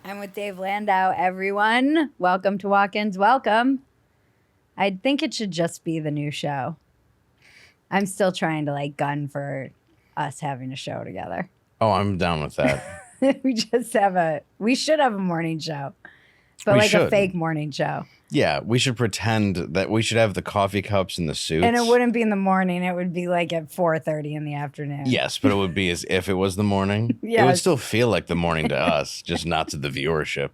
I'm with Dave Landau, everyone. Welcome to Walk-Ins. Welcome. I think it should just be the new show. I'm still trying to gun for us having a show together. Oh, I'm down with that. We should have a morning show, but a fake morning show. Yeah, we should pretend that we should have the coffee cups and the suits. And it wouldn't be in the morning. It would be at 4:30 in the afternoon. Yes, but it would be as if it was the morning. Yes. It would still feel like the morning to us, just not to the viewership.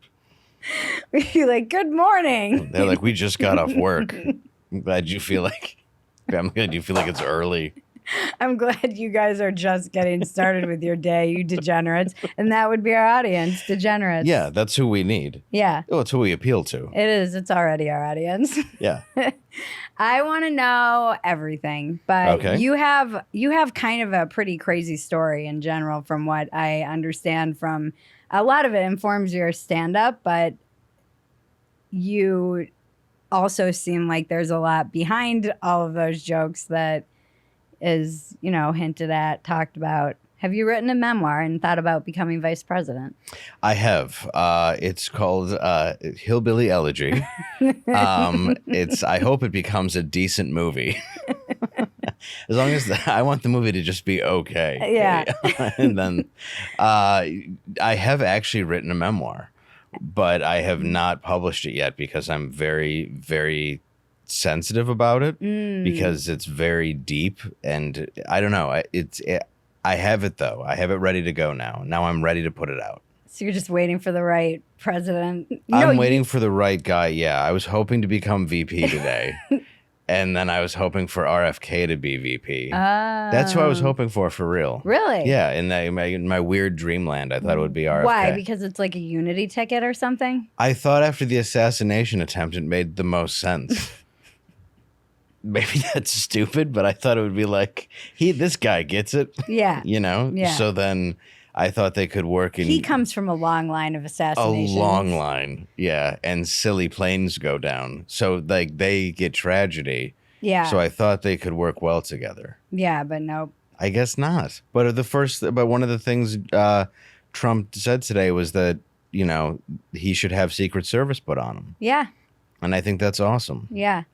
We'd be like, good morning. They're like, we just got off work. I'm glad you feel like it's early. I'm glad you guys are just getting started with your day, you degenerates. And that would be our audience, degenerates. Yeah, that's who we need. Yeah. Oh, it's who we appeal to. It is. It's already our audience. Yeah. I want to know everything, but okay. you have kind of a pretty crazy story in general from what I understand from a lot of it informs your stand-up, but you also seem like there's a lot behind all of those jokes that is, hinted at, talked about. Have you written a memoir and thought about becoming vice president? I have. It's called Hillbilly Elegy. I hope it becomes a decent movie. As long as I want the movie to just be okay. Yeah. And then I have actually written a memoir, but I have not published it yet because I'm very, very sensitive about it because it's very deep, and I don't know. I have it though. I have it ready to go now. Now I'm ready to put it out. So you're just waiting for the right president. I'm waiting for the right guy. Yeah, I was hoping to become VP today, and then I was hoping for RFK to be VP. That's who I was hoping for real. Really? Yeah. In my weird dreamland, I thought it would be RFK. Why? Because it's like a unity ticket or something? I thought after the assassination attempt, it made the most sense. Maybe that's stupid, but I thought it would be like, this guy gets it. Yeah. Yeah. So then I thought they could work in. He comes from a long line of assassinations. A long line. Yeah. And silly planes go down. So they get tragedy. Yeah. So I thought they could work well together. Yeah, but nope. I guess not. But one of the things Trump said today was that, he should have Secret Service put on him. Yeah. And I think that's awesome. Yeah.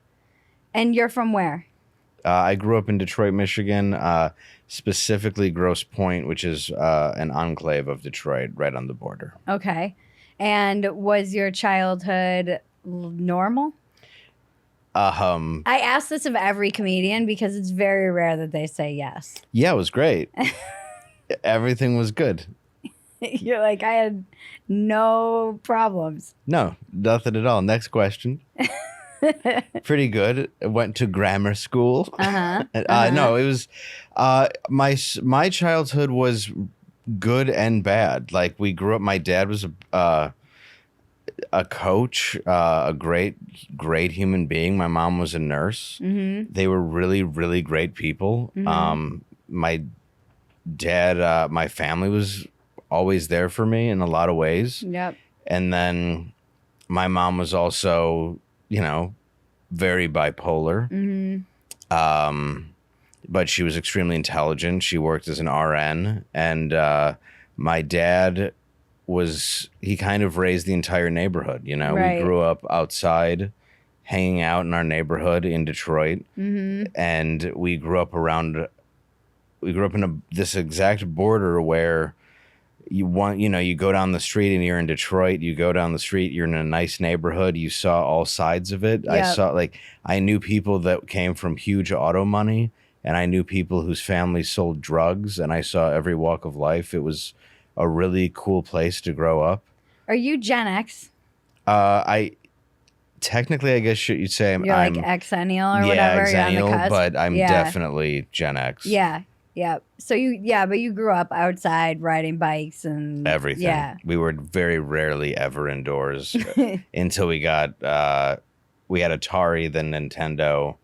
And you're from where? I grew up in Detroit, Michigan, specifically Grosse Pointe, which is an enclave of Detroit right on the border. Okay. And was your childhood normal? I ask this of every comedian because it's very rare that they say yes. Yeah, it was great. Everything was good. You're like, I had no problems. No, nothing at all. Next question. Pretty good. I went to grammar school. No, it was my childhood was good and bad. Like, we grew up. My dad was a coach, a great human being. My mom was a nurse. Mm-hmm. They were really, really great people. Mm-hmm. My dad, my family was always there for me in a lot of ways. Yep. And then my mom was also, very bipolar. Mm-hmm. But she was extremely intelligent. She worked as an RN. And my dad he kind of raised the entire neighborhood. Right. We grew up outside, hanging out in our neighborhood in Detroit. Mm-hmm. And we grew up in this exact border where you go down the street and you're in Detroit, you go down the street, you're in a nice neighborhood, you saw all sides of it. Yep. I knew people that came from huge auto money, and I knew people whose families sold drugs, and I saw every walk of life. It was a really cool place to grow up. Are you Gen X? Technically, I guess you'd say I'm like Xennial or whatever. Xennial, but I'm definitely Gen X. Yeah. Yeah. So but you grew up outside riding bikes and everything. Yeah. We were very rarely ever indoors until we had Atari, then Nintendo,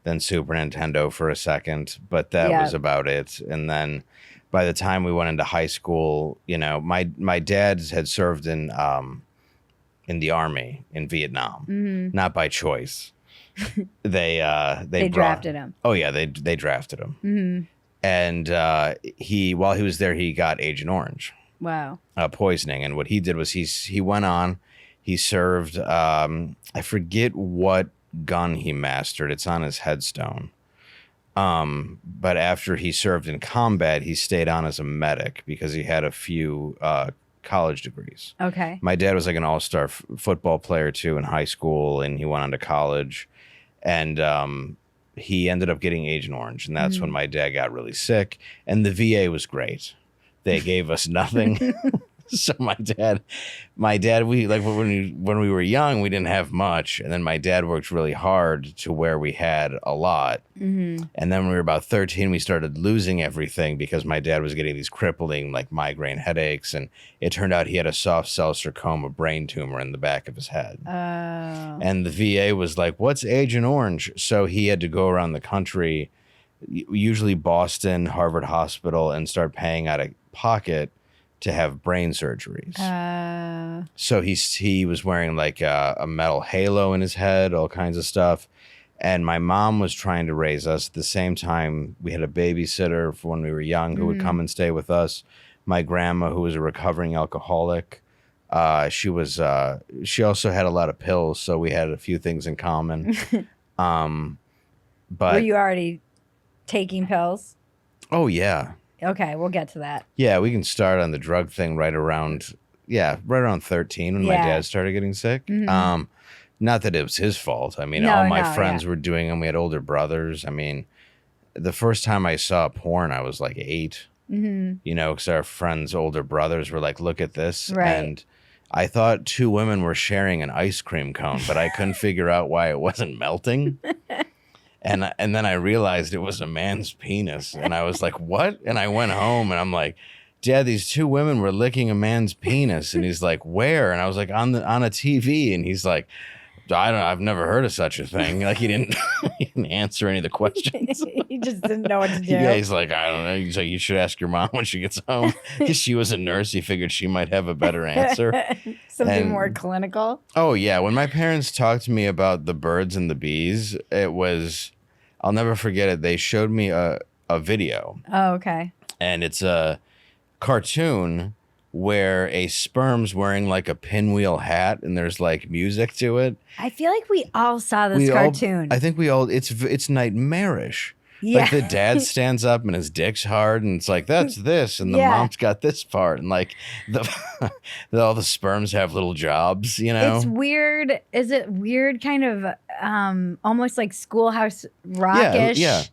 then Super Nintendo for a second, but that was about it. And then by the time we went into high school, my dad had served in the Army in Vietnam, not by choice. They drafted him. Oh yeah, they drafted him. Mm-hmm. And while he was there, he got Agent Orange. Wow. Poisoning. And what he did was he went on, he served, I forget what gun he mastered. It's on his headstone. But after he served in combat, he stayed on as a medic because he had a few college degrees. Okay. My dad was like an all-star football player too in high school, and he went on to college, and he ended up getting Agent Orange, and that's when my dad got really sick. And the VA was great; they gave us nothing. So my dad, we like when we were young, we didn't have much, and then my dad worked really hard to where we had a lot. And then when we were about 13, we started losing everything because my dad was getting these crippling like migraine headaches, and it turned out he had a soft cell sarcoma brain tumor in the back of his head. And the VA was like, "What's Agent Orange?" So he had to go around the country, usually Boston, Harvard Hospital, and start paying out of pocket to have brain surgeries. So he was wearing like a metal halo in his head, all kinds of stuff. And my mom was trying to raise us. At the same time, we had a babysitter for when we were young who would come and stay with us. My grandma, who was a recovering alcoholic, she also had a lot of pills, so we had a few things in common. But were you already taking pills? Oh yeah. Okay, we'll get to that. Yeah, we can start on the drug thing right around 13 when my dad started getting sick. Not that it was his fault. I mean, all my friends were doing them. We had older brothers. I mean, the first time I saw porn, I was like 8. You know, because our friends' older brothers were like, "Look at this." Right. And I thought 2 women were sharing an ice cream cone, but I couldn't figure out why it wasn't melting. And then I realized it was a man's penis. And I was like, "What?" And I went home and I'm like, "Dad, these 2 women were licking a man's penis." And he's like, "Where?" And I was like, on a TV. And he's like, I've never heard of such a thing. Like he didn't answer any of the questions. He just didn't know what to do. Yeah, he's like, "I don't know." He's like, "You should ask your mom when she gets home." Because she was a nurse. He figured she might have a better answer. Something more clinical. Oh, yeah. When my parents talked to me about the birds and the bees, I'll never forget it. They showed me a video. Oh, okay. And it's a cartoon where a sperm's wearing like a pinwheel hat and there's like music to it. I feel like we all saw this cartoon. It's nightmarish. Yeah. Like the dad stands up and his dick's hard and it's like, "That's this." And the mom's got this part. And like all the sperms have little jobs, you know? It's weird. Is it weird kind of almost like Schoolhouse Rock-ish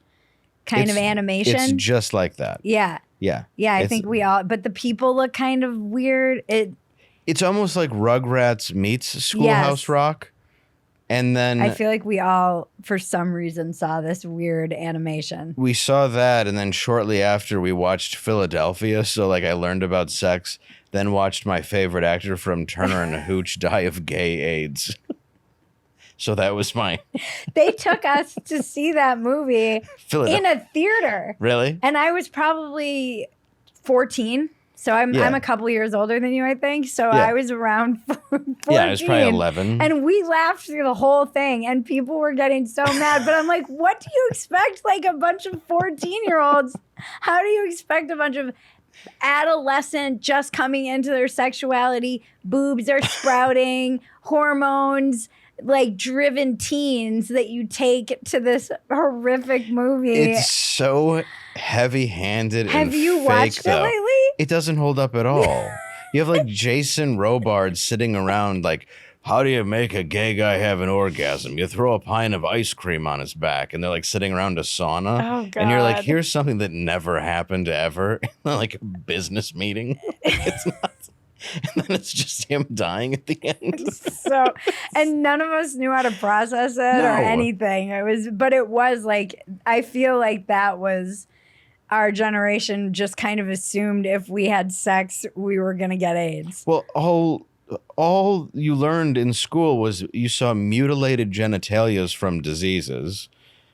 kind of animation? It's just like that. Yeah. Yeah. Yeah, I think we all, but the people look kind of weird. It's almost like Rugrats meets Schoolhouse Rock. And then I feel like we all, for some reason, saw this weird animation. We saw that, and then shortly after we watched Philadelphia. So like I learned about sex, then watched my favorite actor from Turner and Hooch die of gay AIDS. So that was They took us to see that movie in a theater. Really? And I was probably 14. So I'm a couple years older than you, I think. So I was around 14. Yeah, I was probably 11. And we laughed through the whole thing. And people were getting so mad. But I'm like, what do you expect? Like a bunch of 14-year-olds. How do you expect a bunch of adolescent just coming into their sexuality? Boobs are sprouting, hormones, like driven teens that you take to this horrific movie. It's so heavy-handed. Have you watched it lately? It doesn't hold up at all. You have like Jason Robard sitting around like, "How do you make a gay guy have an orgasm? You throw a pint of ice cream on his back." And they're like sitting around a sauna. Oh, God. And you're like, here's something that never happened ever. Like a business meeting. It's not. And then it's just him dying at the end. And none of us knew how to process it or anything. It was like, I feel like that was our generation just kind of assumed if we had sex, we were going to get AIDS. Well, all you learned in school was you saw mutilated genitalias from diseases.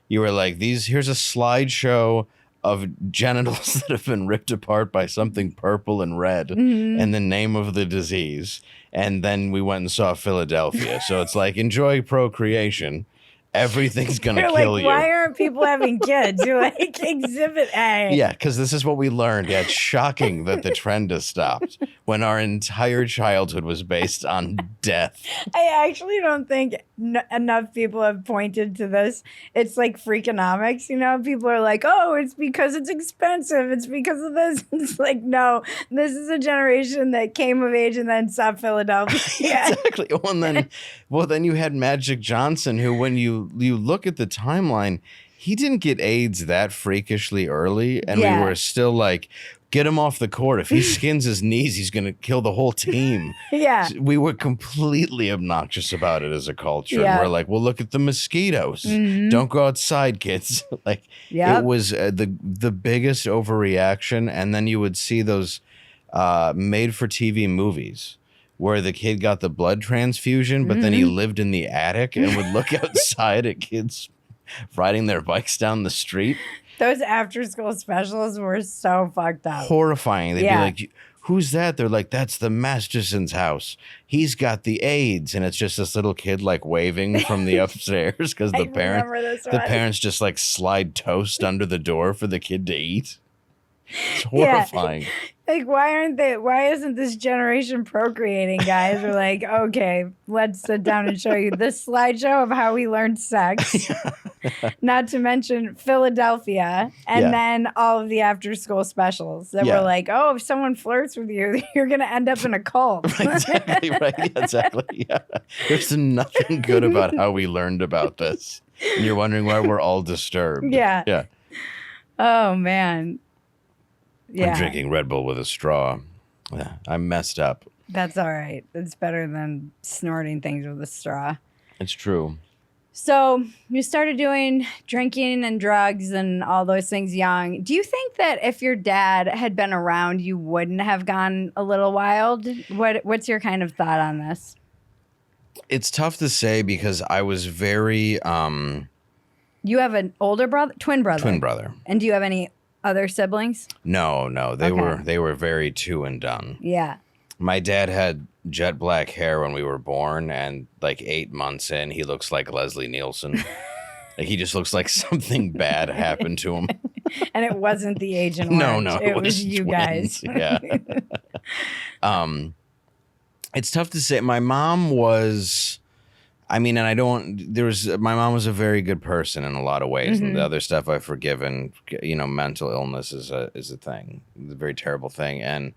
You were like, here's a slideshow of genitals that have been ripped apart by something purple and red and the name of the disease. And then we went and saw Philadelphia. So it's like, enjoy procreation. Everything's going to You're kill like, you. why aren't people having kids? You're like, exhibit A. Yeah, because this is what we learned. Yeah, it's shocking that the trend has stopped when our entire childhood was based on death. I actually don't think enough people have pointed to this. It's like Freakonomics, you know? People are like, oh, it's because it's expensive. It's because of this. It's like, no, this is a generation that came of age and then saw Philadelphia. Exactly. Well, then you had Magic Johnson, who, when you look at the timeline, he didn't get AIDS that freakishly early, and we were still like, get him off the court. If he skins his knees, he's going to kill the whole team. Yeah. We were completely obnoxious about it as a culture. Yeah. And we're like, well, look at the mosquitoes. Don't go outside, kids. Like, it was the biggest overreaction. And then you would see those made-for-TV movies where the kid got the blood transfusion, but then he lived in the attic and would look outside at kids riding their bikes down the street. Those after-school specials were so fucked up. Horrifying. They'd be like, who's that? They're like, that's the Masterson's house. He's got the AIDS. And it's just this little kid like waving from the upstairs because the parents just like slide toast under the door for the kid to eat. It's horrifying. Like, why isn't this generation procreating, guys? We're like, okay, let's sit down and show you this slideshow of how we learned sex. Not to mention Philadelphia. And then all of the after school specials that were like, oh, if someone flirts with you, you're going to end up in a cult. Exactly, right. Yeah, exactly. Yeah. There's nothing good about how we learned about this. And you're wondering why we're all disturbed. Yeah. Yeah. Oh, man. Yeah. I'm drinking Red Bull with a straw. Yeah, I'm messed up. That's all right. It's better than snorting things with a straw. It's true. So you started doing drinking and drugs and all those things young. Do you think that if your dad had been around, you wouldn't have gone a little wild? What's your kind of thought on this? It's tough to say because I was very... You have an older brother? Twin brother? Twin brother. And do you have any other siblings? No. They were very two and done. Yeah. My dad had jet black hair when we were born, and like 8 months in, he looks like Leslie Nielsen. Like, he just looks like something bad happened to him. And it wasn't the Agent No, Orange. It was you twins. guys. Yeah. It's tough to say. My mom was... I mean, and my mom was a very good person in a lot of ways. And the other stuff I've forgiven, mental illness is a thing, a very terrible thing. And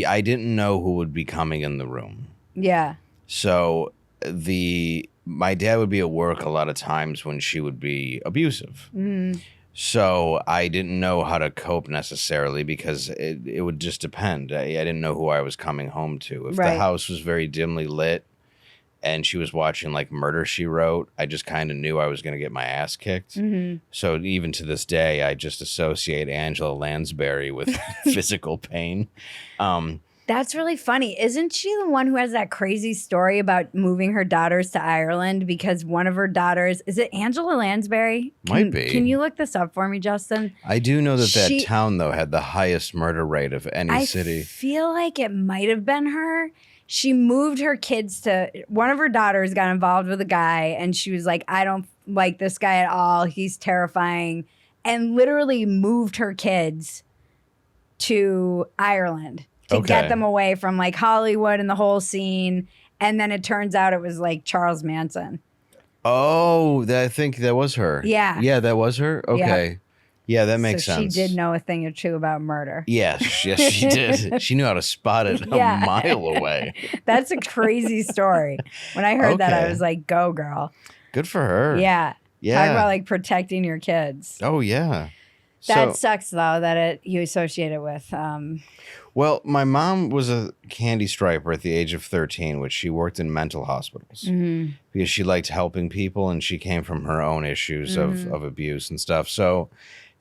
I didn't know who would be coming in the room. Yeah. So my dad would be at work a lot of times when she would be abusive. So I didn't know how to cope necessarily because it would just depend. I didn't know who I was coming home to. If the house was very dimly lit, and she was watching like Murder, She Wrote, I just kind of knew I was going to get my ass kicked. So even to this day, I just associate Angela Lansbury with physical pain. That's really funny. Isn't she the one who has that crazy story about moving her daughters to Ireland because one of her daughters, is it Angela Lansbury? Might be. Can you look this up for me, Justin? I do know that town, though, had the highest murder rate of any city. I feel like it might have been her. She moved her kids to, one of her daughters got involved with a guy and she was like, I don't like this guy at all. He's terrifying. And literally moved her kids to Ireland to get them away from like Hollywood and the whole scene. And then it turns out it was like Charles Manson. Oh, I think that was her. Yeah. Yeah, that was her? Okay. Yeah, that makes sense. She did know a thing or two about murder. Yes, she did. She knew how to spot it a mile away. That's a crazy story. When I heard that, I was like, go, girl. Good for her. Yeah. Yeah. Talk about like protecting your kids. Oh, yeah. That sucks, though, that you associate it with. Well, my mom was a candy striper at the age of 13, which she worked in mental hospitals because she liked helping people, and she came from her own issues of abuse and stuff. So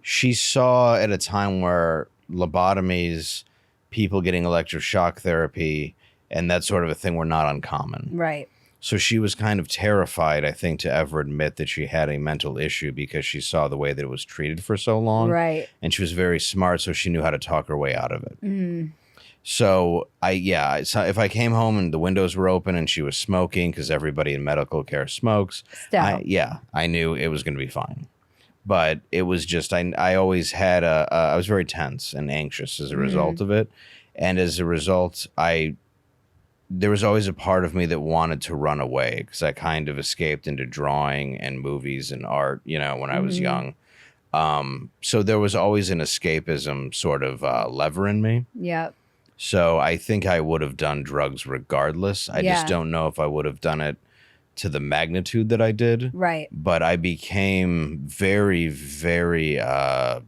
she saw at a time where lobotomies, people getting electroshock therapy, and that sort of a thing were not uncommon. Right. So she was kind of terrified, I think, to ever admit that she had a mental issue because she saw the way that it was treated for so long. Right. And she was very smart, so she knew how to talk her way out of it. So so if I came home and the windows were open and she was smoking, because everybody in medical care smokes, Still. I knew it was going to be fine. But it was just I always had I was very tense and anxious as a result of it, and as a result, there was always a part of me that wanted to run away because I kind of escaped into drawing and movies and art, when I was young. So there was always an escapism sort of lever in me. Yep. So I think I would have done drugs regardless. I just Yeah. don't know if I would have done it to the magnitude that I did. Right. But I became very, very, I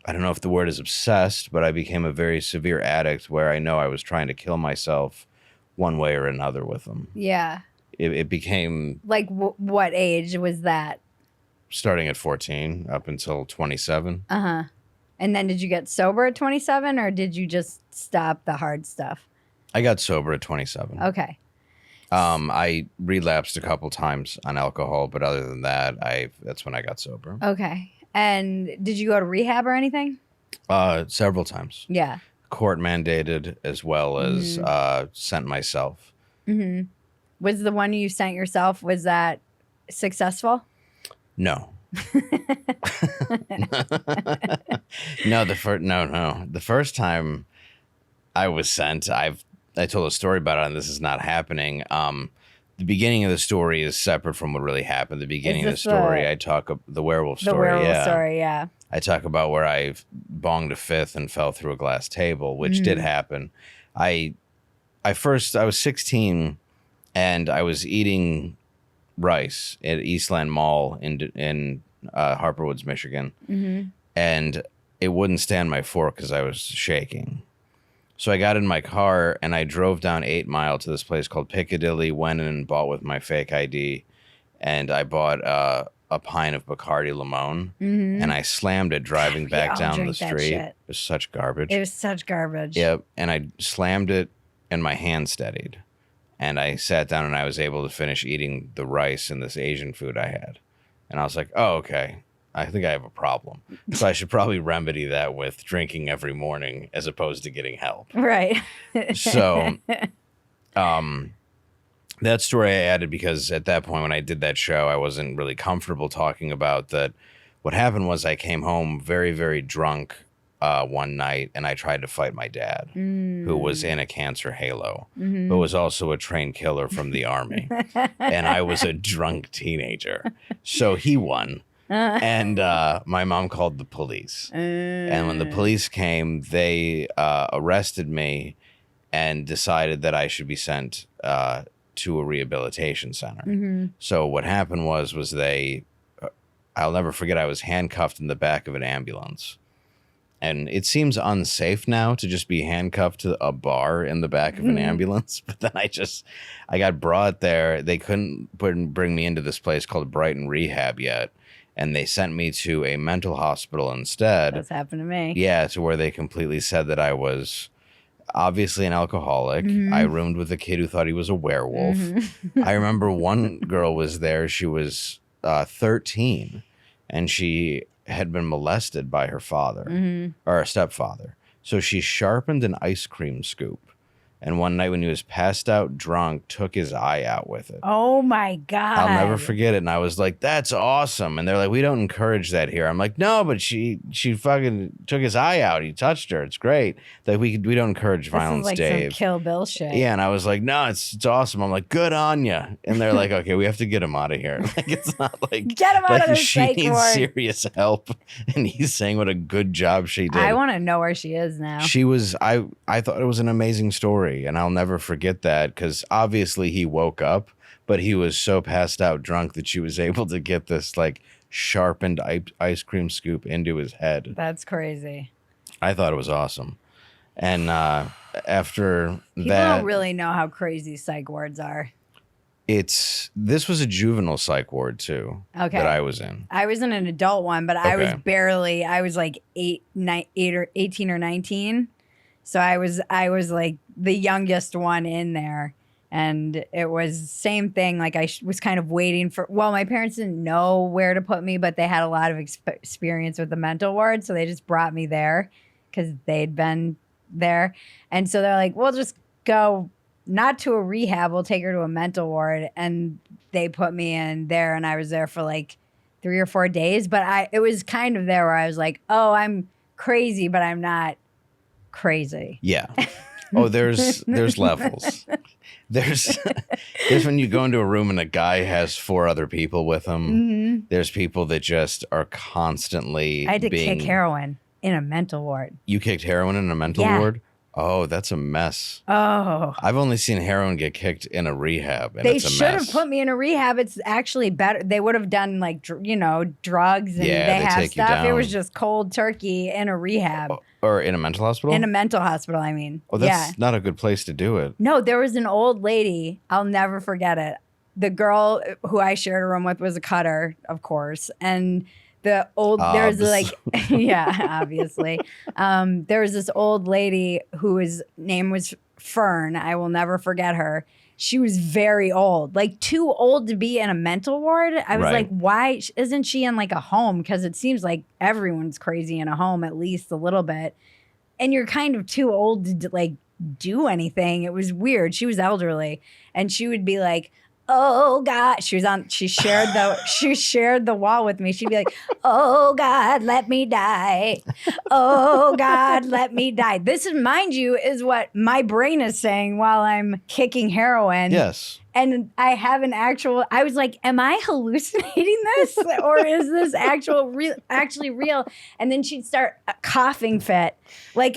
don't know if the word is obsessed, but I became a very severe addict where I know I was trying to kill myself one way or another with them. Yeah. It became Like what age was that? starting at 14 up until 27. Uh-huh. And then did you get sober at 27 or did you just stop the hard stuff? I got sober at 27. Okay. I relapsed a couple times on alcohol, but other than that, that's when I got sober. Okay. And did you go to rehab or anything? Several times. Yeah. Court mandated as well as sent myself. Mm-hmm. Was the one you sent yourself, was that successful? No. No, the first time I was sent, I told a story about it, and this is not happening. The beginning of the story is separate from what really happened. The beginning of the story, I talk the werewolf story. The werewolf yeah. story, yeah. I talk about where I bonged a fifth and fell through a glass table, which did happen. I was 16 and I was eating rice at Eastland Mall in Harper Woods, Michigan, and it wouldn't stand my fork because I was shaking. So I got in my car and I drove down 8 Mile to this place called Piccadilly, went in and bought with my fake ID, and I bought a pint of Bacardi Limon, and I slammed it driving back down the street. It was such garbage. It was such garbage. Yep, and I slammed it and my hand steadied. And I sat down and I was able to finish eating the rice and this Asian food I had. And I was like, oh, okay, I think I have a problem. So I should probably remedy that with drinking every morning as opposed to getting help. Right. So that story I added because at that point when I did that show, I wasn't really comfortable talking about that. What happened was I came home very, very drunk one night, and I tried to fight my dad, who was in a cancer halo, but was also a trained killer from the army. And I was a drunk teenager. So he won. And my mom called the police. And when the police came, they arrested me and decided that I should be sent to a rehabilitation center. So what happened was I'll never forget, I was handcuffed in the back of an ambulance. And it seems unsafe now to just be handcuffed to a bar in the back of an ambulance. But then I got brought there. They couldn't bring me into this place called Brighton Rehab yet. And they sent me to a mental hospital instead. That's happened to me. Yeah, to where they completely said that I was obviously an alcoholic. I roomed with a kid who thought he was a werewolf. I remember one girl was there. She was 13, and she had been molested by her father or her stepfather. So she sharpened an ice cream scoop. And one night when he was passed out drunk, took his eye out with it. Oh my God. I'll never forget it. And I was like, that's awesome. And they're like, we don't encourage that here. I'm like, no, but she fucking took his eye out. He touched her. It's great. Like we don't encourage violence, this is like Dave. some Kill Bill shit. Yeah, and I was like, no, it's awesome. I'm like, good on you. And they're like, okay, we have to get him out of here. Like it's not like get him out of the she psych needs ward. serious help. And he's saying what a good job she did. I want to know where she is now. She was. I thought it was an amazing story, and I'll never forget that because obviously he woke up, but he was so passed out drunk that she was able to get this like sharpened ice cream scoop into his head. That's crazy. I thought it was awesome. And after People that, don't really know how crazy psych wards are. this was a juvenile psych ward too. Okay. That I was in. I was in an adult one, but I was like 18 or 19. So I was like the youngest one in there, and it was same thing. Like I was kind of waiting for, well, my parents didn't know where to put me, but they had a lot of experience with the mental ward. So they just brought me there because they'd been there. And so they're like, we'll just go not to a rehab. We'll take her to a mental ward. And they put me in there, and I was there for like 3 or 4 days. But it was kind of there where I was like, oh, I'm crazy, but I'm not crazy. Yeah. Oh, there's levels. There's when you go into a room and a guy has 4 other people with him. Mm-hmm. There's people that just are constantly I had to kick heroin in a mental ward. You kicked heroin in a mental ward? Oh, that's a mess. Oh. I've only seen heroin get kicked in a rehab, and they it's a should mess. have put me in a rehab. It's actually better. They would have done like, drugs, and they have stuff. It was just cold turkey in a rehab. Or in a mental hospital? In a mental hospital, I mean. Oh, that's not a good place to do it. No, there was an old lady. I'll never forget it. The girl who I shared a room with was a cutter, of course. And there was like, yeah, obviously. There was this old lady whose name was Fern. I will never forget her. She was very old, like too old to be in a mental ward. I was like, why isn't she in like a home? Because it seems like everyone's crazy in a home, at least a little bit. And you're kind of too old to like do anything. It was weird. She was elderly, and she would be like, oh God, she shared the wall with me. She'd be like, oh God, let me die. Oh God, let me die. This is, mind you, is what my brain is saying while I'm kicking heroin. Yes. And I have I was like, am I hallucinating this? Or is this actually real? And then she'd start a coughing fit, like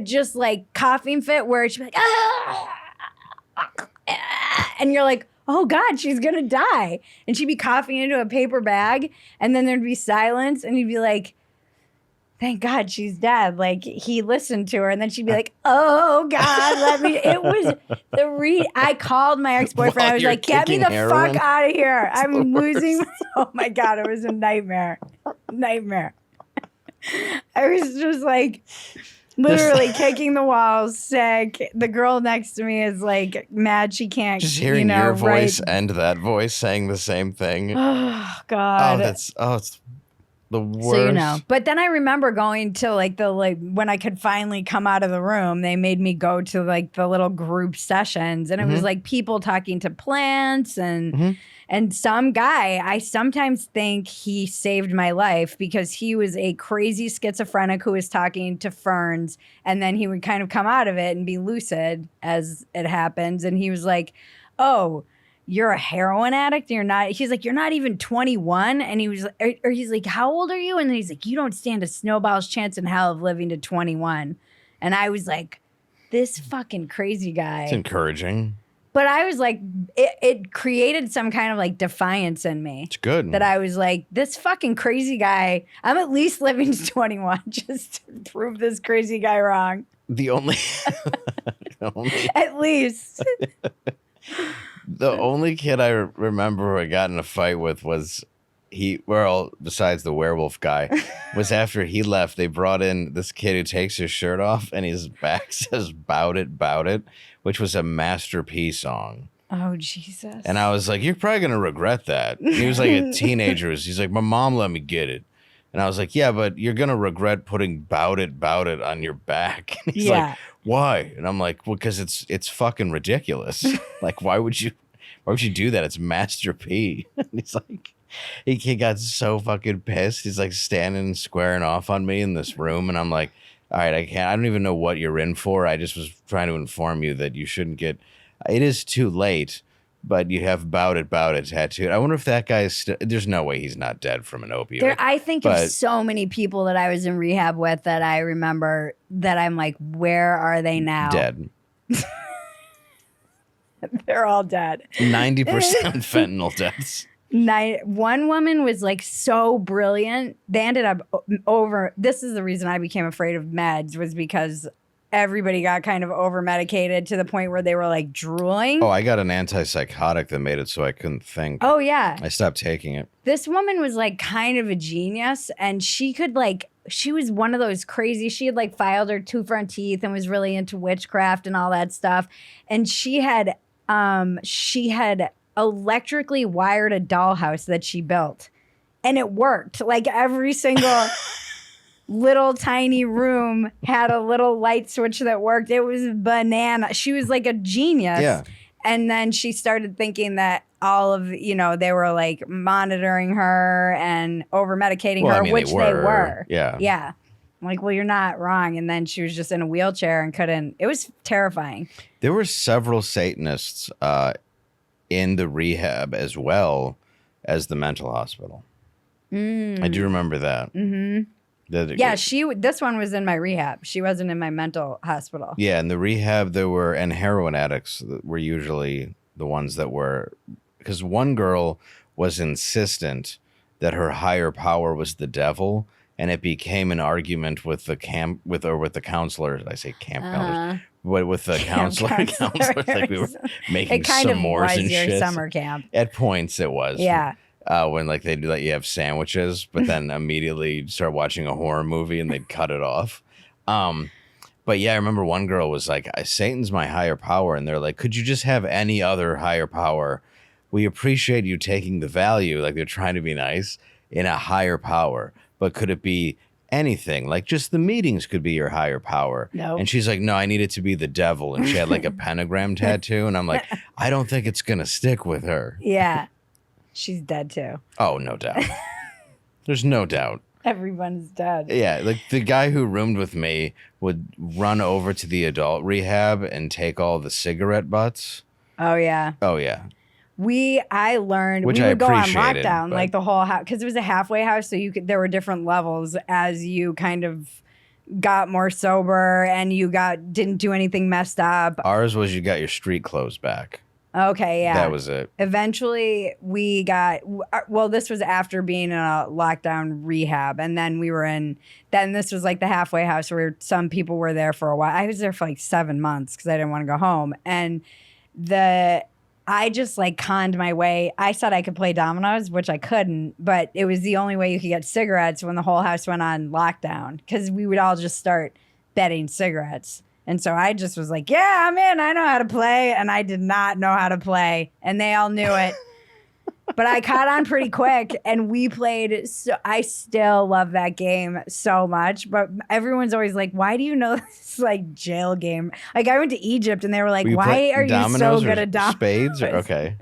just like coughing fit where she'd be like, ah! And you're like, oh God, she's gonna die. And she'd be coughing into a paper bag, and then there'd be silence, and he'd be like, thank God she's dead. Like, he listened to her, and then she'd be like, oh God, let me. It was I called my ex-boyfriend. I was like, get me the fuck out of here. I'm losing. Oh my God, it was a nightmare. I was just like, literally kicking the walls, sick. The girl next to me is like mad she can't. Just hearing your voice and that voice saying the same thing. Oh God. It's the worst. So but then I remember going to when I could finally come out of the room, they made me go to like the little group sessions, and it was like people talking to plants and some guy, I sometimes think he saved my life because he was a crazy schizophrenic who was talking to ferns, and then he would kind of come out of it and be lucid as it happens. And he was like, oh, you're a heroin addict? You're not. He's like, you're not even 21. And he was, or he's like, how old are you? And then he's like, you don't stand a snowball's chance in hell of living to 21. And I was like, this fucking crazy guy. It's encouraging. But I was like, it created some kind of like defiance in me. It's good. That I was like, this fucking crazy guy, I'm at least living to 21 just to prove this crazy guy wrong. The only At least. The only kid I remember who I got in a fight with was besides the werewolf guy, was after he left, they brought in this kid who takes his shirt off and his back says "Bout It," which was a Master P song. Oh, Jesus. And I was like, you're probably going to regret that. He was like a teenager. He's like, my mom let me get it. And I was like, yeah, but you're going to regret putting Bout It on your back. And he's like, why? And I'm like, well, because it's fucking ridiculous. Like, why would you do that? It's Master P. And he's like, he got so fucking pissed. He's like standing and squaring off on me in this room. And I'm like, all right, I don't even know what you're in for. I just was trying to inform you that you shouldn't get, it is too late, but you have Bout It tattooed. I wonder if that guy is there's no way he's not dead from an opioid. I think of so many people that I was in rehab with that I remember that I'm like, where are they now? Dead. They're all dead. 90% fentanyl deaths. One woman was like so brilliant. They ended up this is the reason I became afraid of meds, was because everybody got kind of over medicated to the point where they were like drooling. Oh, I got an antipsychotic that made it so I couldn't think. Oh, yeah. I stopped taking it. This woman was like kind of a genius, and she was one of those crazy, she had like filed her 2 front teeth and was really into witchcraft and all that stuff. And she had electrically wired a dollhouse that she built, and it worked. Like every single little tiny room had a little light switch that worked. It was banana. She was like a genius. Yeah. And then she started thinking that all of, they were like monitoring her and over medicating her, which they were. Yeah. Yeah. I'm like, well, you're not wrong. And then she was just in a wheelchair and couldn't. It was terrifying. There were several Satanists in the rehab as well as the mental hospital. I do remember that. Mm-hmm. Yeah, this one was in my rehab. She wasn't in my mental hospital. Yeah, in the rehab and heroin addicts were usually the ones that were, because one girl was insistent that her higher power was the devil, and it became an argument with the counselors. I say camp counselors, but with the counselors, like we were making s'mores and shit. Your summer camp. At points, it was. Yeah. When like they'd let you have sandwiches, but then immediately you'd start watching a horror movie and they'd cut it off. But yeah, I remember one girl was like, Satan's my higher power. And they're like, could you just have any other higher power? We appreciate you taking the value, like they're trying to be nice, in a higher power. But could it be anything? Like just the meetings could be your higher power. No. And she's like, no, I need it to be the devil. And she had like a pentagram tattoo. And I'm like, I don't think it's going to stick with her. Yeah. She's dead too. Oh, no doubt. There's no doubt. Everyone's dead. Yeah, like the guy who roomed with me would run over to the adult rehab and take all the cigarette butts. Oh, yeah. Oh, yeah. I learned, Which we would go on appreciated, lockdown, like the whole house, because it was a halfway house, so there were different levels as you kind of got more sober and you didn't do anything messed up. Ours was you got your street clothes back. Okay, yeah. That was it. Eventually, we got, this was after being in a lockdown rehab. And then then this was like the halfway house where some people were there for a while. I was there for like 7 months because I didn't want to go home. And I just like conned my way. I said I could play dominoes, which I couldn't, but it was the only way you could get cigarettes when the whole house went on lockdown because we would all just start betting cigarettes. And so I just was like, yeah, I'm in. I know how to play. And I did not know how to play. And they all knew it. But I caught on pretty quick. And we played. So I still love that game so much. But everyone's always like, why do you know this like jail game? Like I went to Egypt and they were like, why are you so good at dominoes? Spades? Okay.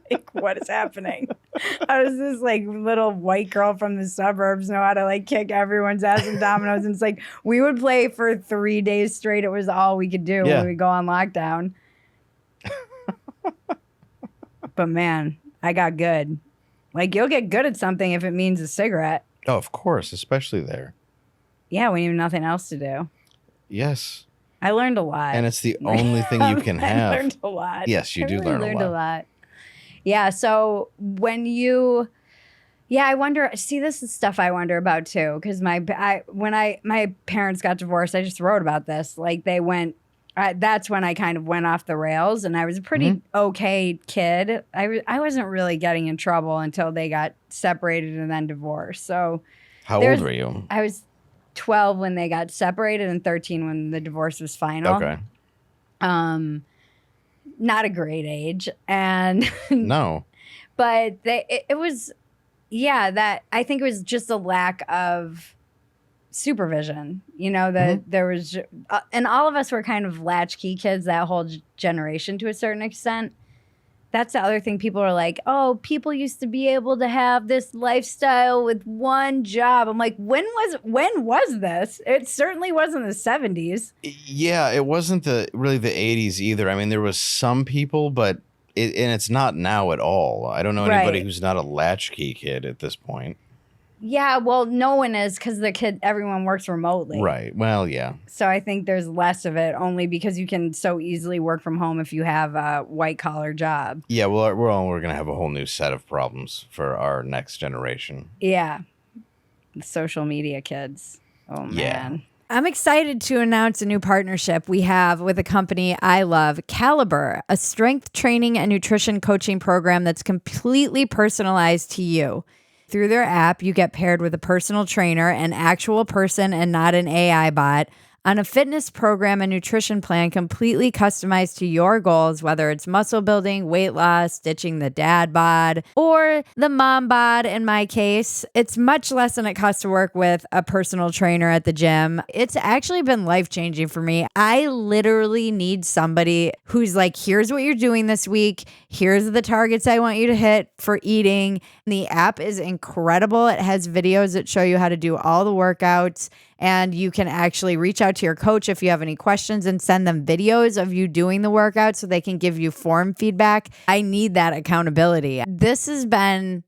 Like, what is happening? How does this like little white girl from the suburbs know how to like kick everyone's ass in dominoes? And it's like we would play for 3 days straight. It was all we could do when we go on lockdown. But man, I got good. Like you'll get good at something if it means a cigarette. Oh, of course, especially there. Yeah, when you have nothing else to do. Yes. I learned a lot. And it's the only thing you can have. I learned a lot. Yes, you do learn a lot. Yeah, so when I wonder, see, this is stuff I wonder about too, because when my parents got divorced, I just wrote about this. Like that's when I kind of went off the rails, and I was a pretty okay kid. I wasn't really getting in trouble until they got separated and then divorced. So how old were you? I was 12 when they got separated and 13 when the divorce was final. Okay. Not a great age. And no. But it was, that I think it was just a lack of supervision. That there was, and all of us were kind of latchkey kids, that whole generation to a certain extent. That's the other thing. People are like, oh, people used to be able to have this lifestyle with one job. I'm like, when was this? It certainly wasn't the 70s. Yeah, it wasn't really the 80s either. I mean, there was some people, but it's not now at all. I don't know anybody who's not a latchkey kid at this point. Yeah, well, no one is because everyone works remotely. Right. Well, yeah. So I think there's less of it only because you can so easily work from home if you have a white collar job. Yeah, well, we're going to have a whole new set of problems for our next generation. Yeah. The social media kids. Oh, man. Yeah. I'm excited to announce a new partnership we have with a company I love, Caliber, a strength training and nutrition coaching program that's completely personalized to you. Through their app, you get paired with a personal trainer, an actual person and not an AI bot, on a fitness program and nutrition plan completely customized to your goals, whether it's muscle building, weight loss, ditching the dad bod, or the mom bod in my case. It's much less than it costs to work with a personal trainer at the gym. It's actually been life-changing for me. I literally need somebody who's like, here's what you're doing this week. Here's the targets I want you to hit for eating. The app is incredible. It has videos that show you how to do all the workouts. And you can actually reach out to your coach if you have any questions and send them videos of you doing the workout so they can give you form feedback. I need that accountability. This has been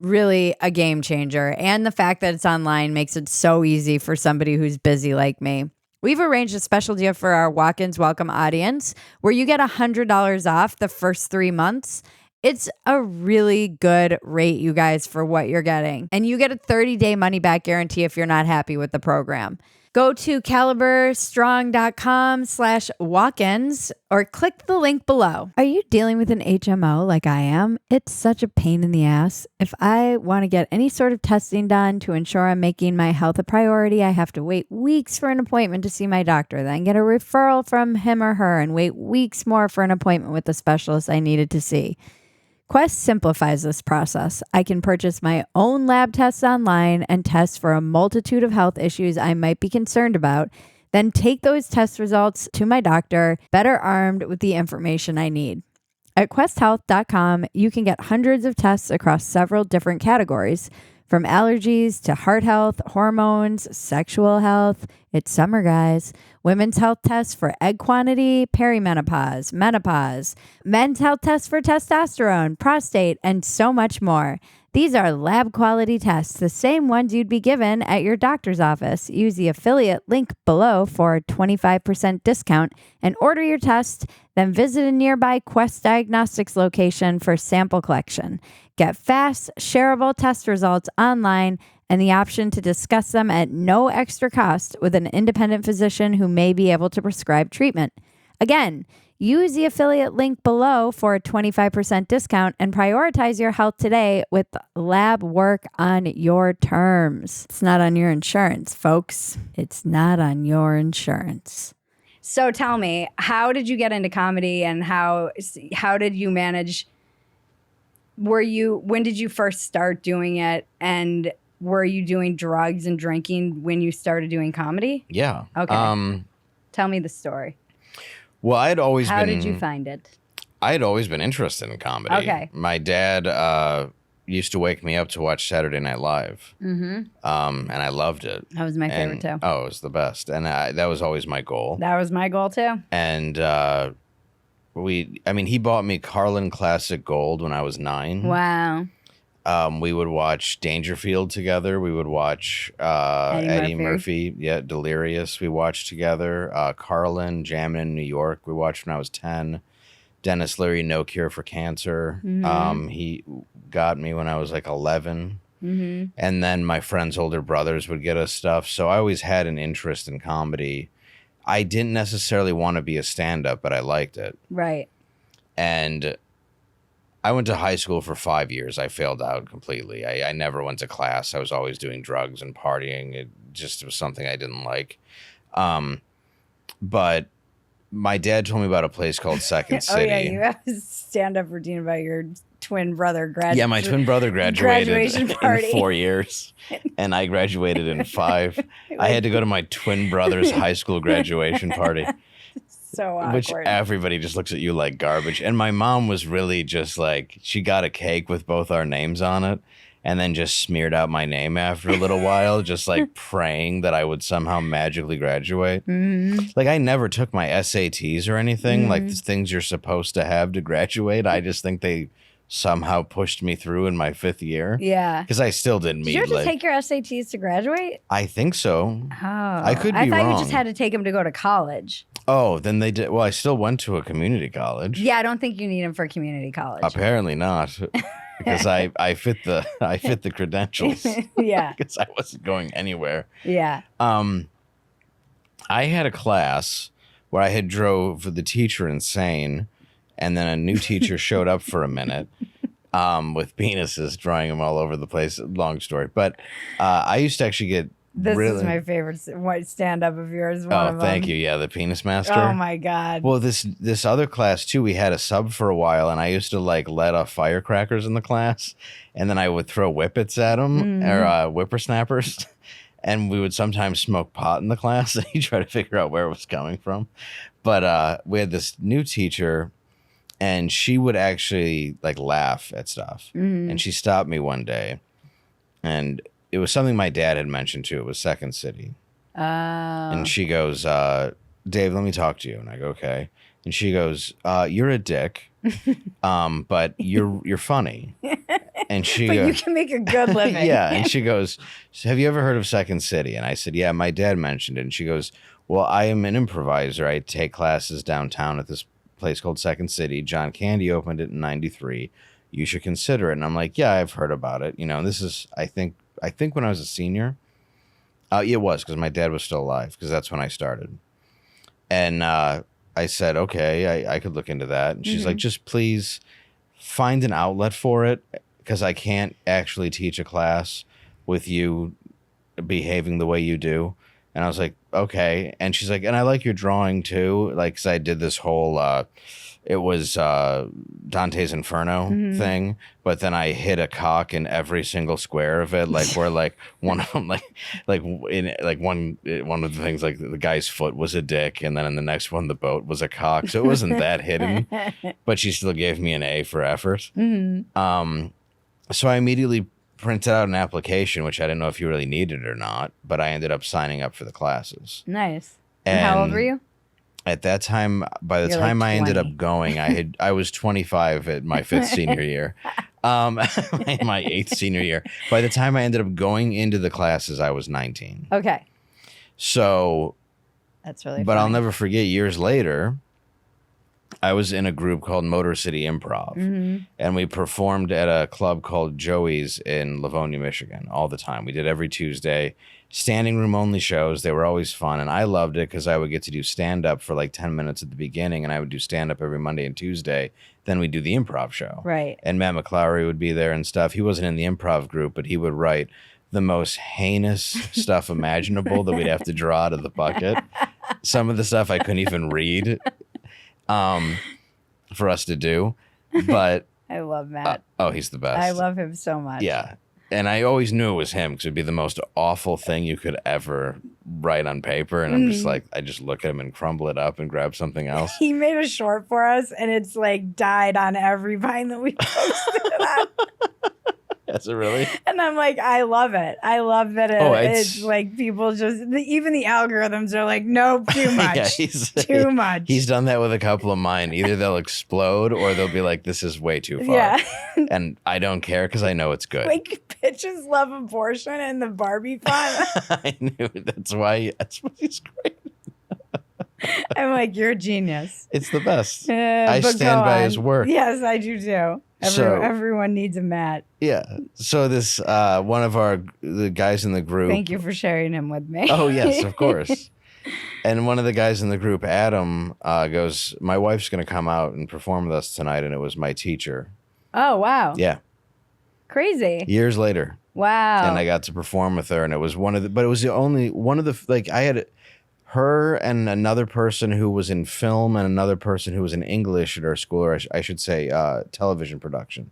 really a game changer. And the fact that it's online makes it so easy for somebody who's busy like me. We've arranged a special deal for our Walk-Ins Welcome audience where you get $100 off the first 3 months. It's a really good rate, you guys, for what you're getting. And you get a 30-day money-back guarantee if you're not happy with the program. Go to caliberstrong.com/walk-ins or click the link below. Are you dealing with an HMO like I am? It's such a pain in the ass. If I want to get any sort of testing done to ensure I'm making my health a priority, I have to wait weeks for an appointment to see my doctor, then get a referral from him or her, and wait weeks more for an appointment with the specialist I needed to see. Quest simplifies this process. I can purchase my own lab tests online and test for a multitude of health issues I might be concerned about, then take those test results to my doctor, better armed with the information I need. At questhealth.com, you can get hundreds of tests across several different categories, from allergies to heart health, hormones, sexual health. It's summer, guys. Women's health tests for egg quantity, perimenopause, menopause, men's health tests for testosterone, prostate, and so much more. These are lab quality tests, the same ones you'd be given at your doctor's office. Use the affiliate link below for a 25% discount and order your test. Then visit a nearby Quest Diagnostics location for sample collection. Get fast, shareable test results online and the option to discuss them at no extra cost with an independent physician who may be able to prescribe treatment. Again, use the affiliate link below for a 25% discount and prioritize your health today with lab work on your terms. It's not on your insurance, folks. It's not on your insurance. So tell me, how did you get into comedy and how did you manage? When did you first start doing it? And were you doing drugs and drinking when you started doing comedy? Yeah. Okay. Tell me the story. Well, How did you find it? I had always been interested in comedy. Okay. My dad used to wake me up to watch Saturday Night Live. Mm-hmm. And I loved it. That was my favorite too. Oh, it was the best. And that was always my goal. That was my goal too. And he bought me Carlin Classic Gold when I was 9. Wow. We would watch Dangerfield together. We would watch Eddie Murphy. Yeah, Delirious. We watched together. Carlin, Jammin' in New York. We watched when I was 10. Dennis Leary, No Cure for Cancer. Mm-hmm. He got me when I was like 11. Mm-hmm. And then my friends' older brothers would get us stuff. So I always had an interest in comedy. I didn't necessarily want to be a stand-up, but I liked it. Right. And I went to high school for 5 years. I failed out completely. I never went to class. I was always doing drugs and partying. It just was something I didn't like. But my dad told me about a place called Second City. Oh, yeah. You have a stand-up routine about your twin brother graduating. Yeah, my twin brother graduated in 4 years, and I graduated in 5. I had to go to my twin brother's high school graduation party. So awkward. Which everybody just looks at you like garbage. And my mom was really just like, she got a cake with both our names on it and then just smeared out my name after a little while, just like praying that I would somehow magically graduate. Mm-hmm. Like I never took my SATs or anything, like the things you're supposed to have to graduate. I just think they somehow pushed me through in my 5th year. Yeah. Because I still didn't meet. Did you have to take your SATs to graduate? I think so. Oh. I could be wrong. I thought you just had to take them to go to college. Oh, then they did. Well, I still went to a community college. Yeah, I don't think you need them for community college. Apparently not. Because I fit the credentials. Yeah. Because I wasn't going anywhere. Yeah. I had a class where I had drove the teacher insane, and then a new teacher showed up for a minute with penises, drawing them all over the place. Long story. But I used to actually get This really. is my favorite stand-up of yours. One of Thank them. you. Yeah, the penis master. Oh my God. Well, this other class too, we had a sub for a while, and I used to like let off firecrackers in the class, and then I would throw whippets at them or whippersnappers, and we would sometimes smoke pot in the class, and you try to figure out where it was coming from. But we had this new teacher, and she would actually like laugh at stuff, and she stopped me one day, and it was something my dad had mentioned too. It was Second City. Oh. And she goes, Dave, let me talk to you. And I go, okay. And she goes, you're a dick, but you're funny. And she But goes, you can make a good living. yeah. And she goes, have you ever heard of Second City? And I said, yeah, my dad mentioned it. And she goes, well, I am an improviser. I take classes downtown at this place called Second City. John Candy opened it in 93. You should consider it. And I'm like, yeah, I've heard about it. You know, this is, I think when I was a senior, it was because my dad was still alive because that's when I started. And I said, okay, I could look into that. And she's like, just please find an outlet for it because I can't actually teach a class with you behaving the way you do. And I was like, okay. And she's like, and I like your drawing too. Like, cause I did this whole, it was Dante's Inferno thing, but then I hit a cock in every single square of it, like where like one of them, like in like one of the things, like the guy's foot was a dick, and then in the next one the boat was a cock, so it wasn't that hidden, but she still gave me an A for effort. So I immediately printed out an application, which I didn't know if you really needed it or not, but I ended up signing up for the classes. Nice. And how old were you? At that time, by the You're time like I ended 20. up going, I was 25 at my fifth senior year, my eighth senior year. By the time I ended up going into the classes, I was 19. Okay. So, that's really but funny. I'll never forget, years later, I was in a group called Motor City Improv, and we performed at a club called Joey's in Livonia, Michigan all the time. We did every Tuesday. Standing room only shows. They were always fun, and I loved it because I would get to do stand-up for like 10 minutes at the beginning, and I would do stand-up every Monday and Tuesday. Then we'd do the improv show. Right. And Matt McClowry would be there and stuff. He wasn't in the improv group, but he would write the most heinous stuff imaginable that we'd have to draw out of the bucket. Some of the stuff I couldn't even read for us to do. But I love Matt. he's the best. I love him so much. Yeah. And I always knew it was him because it'd be the most awful thing you could ever write on paper. And I'm just like, I just look at him and crumble it up and grab something else. He made a short for us, and it's like died on every Vine that we posted it on. Is it really? And I'm like, I love it. I love that it's like people just, even the algorithms are like, nope, too much. Yeah, too much. He's done that with a couple of mine. Either they'll explode or they'll be like, this is way too far. Yeah. And I don't care because I know it's good. Like, bitches love abortion and the Barbie font. I knew that's why he's great. I'm like, you're a genius. It's the best. I stand by his work. Yes, I do too. Everyone needs a Matt. Yeah. So this one of the guys in the group. Thank you for sharing him with me. Oh yes, of course. And one of the guys in the group, Adam, goes, "My wife's going to come out and perform with us tonight," and it was my teacher. Oh wow. Yeah. Crazy. Years later. Wow. And I got to perform with her, and it was but it was the only one of the, like, I had her and another person who was in film and another person who was in English at our school, or I should say television production.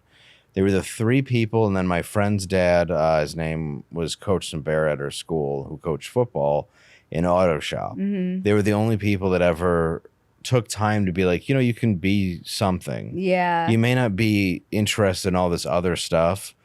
They were the three people, and then my friend's dad, his name was Coach Simbera at our school, who coached football in auto shop. They were the only people that ever took time to be like, you can be something. Yeah. You may not be interested in all this other stuff,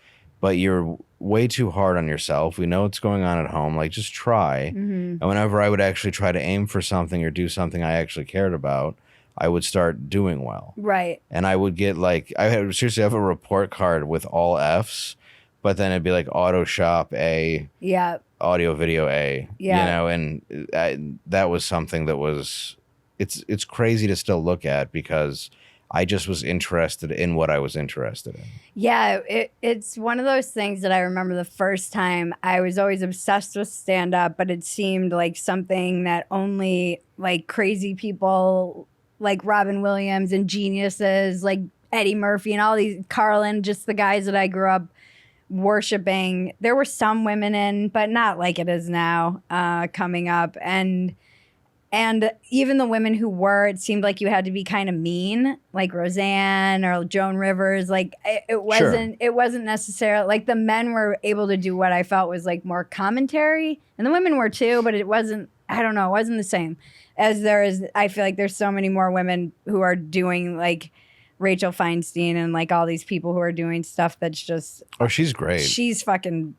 but you're way too hard on yourself. We know what's going on at home. Like, just try. And whenever I would actually try to aim for something or do something I actually cared about, I would start doing well. Right. And I would get like, I would seriously have a report card with all Fs, but then it'd be like auto shop A, yeah, audio video A, yeah. And that was something that was, it's crazy to still look at because I just was interested in what I was interested in. Yeah, it's one of those things that I remember the first time. I was always obsessed with stand-up, but it seemed like something that only like crazy people like Robin Williams and geniuses like Eddie Murphy and all these, Carlin, just the guys that I grew up worshiping. There were some women in, but not like it is now, coming up. And even the women who were, it seemed like you had to be kind of mean, like Roseanne or Joan Rivers. Like it wasn't necessarily like the men were able to do what I felt was like more commentary, and the women were too, but it wasn't. I don't know. It wasn't the same as there is. I feel like there's so many more women who are doing like Rachel Feinstein and like all these people who are doing stuff that's just. Oh, she's great. She's fucking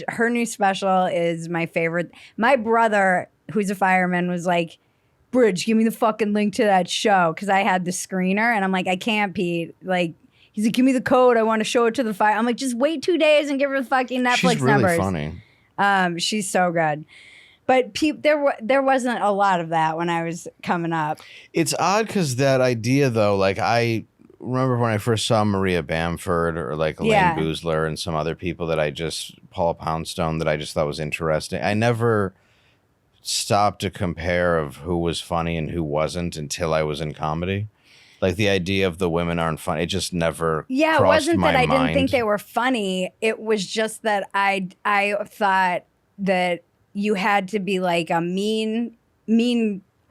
her new special is my favorite. My brother, who's a fireman, was like, Bridge, give me the fucking link to that show, because I had the screener and I'm like, I can't, Pete. Like, he's like, give me the code, I want to show it to the fire. I'm like, just wait 2 days and give her the fucking Netflix she's really numbers. funny. She's so good. But there wasn't a lot of that when I was coming up. It's odd because that idea, though, like I remember when I first saw Maria Bamford or like Elaine Boozler and some other people Paula Poundstone, that I just thought was interesting. I never stopped to compare of who was funny and who wasn't until I was in comedy. Like the idea of the women aren't funny, it just never it wasn't that I didn't think they were funny. It was just that I thought that you had to be like a mean.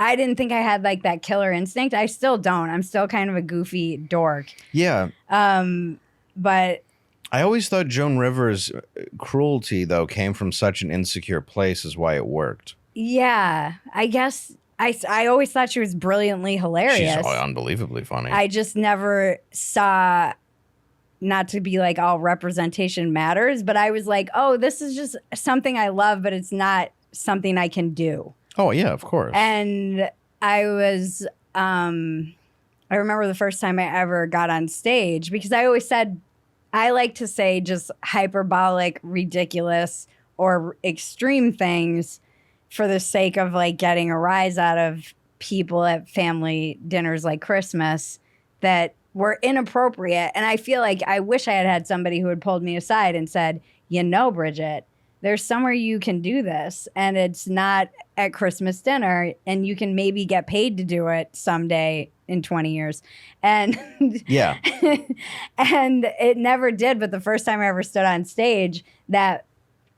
I didn't think I had like that killer instinct. I still don't. I'm still kind of a goofy dork. Yeah. But I always thought Joan Rivers' cruelty, though, came from such an insecure place, is why it worked. Yeah, I guess I always thought she was brilliantly hilarious. She's unbelievably funny. I just never saw, not to be like all representation matters, but I was like, oh, this is just something I love, but it's not something I can do. Oh, yeah, of course. And I was, I remember the first time I ever got on stage, because I always said, I like to say just hyperbolic, ridiculous, or extreme things for the sake of like getting a rise out of people at family dinners like Christmas that were inappropriate. And I feel like I wish I had had somebody who had pulled me aside and said, you know, Bridget, there's somewhere you can do this, and it's not at Christmas dinner, and you can maybe get paid to do it someday in 20 years. And yeah. And it never did. But the first time I ever stood on stage, that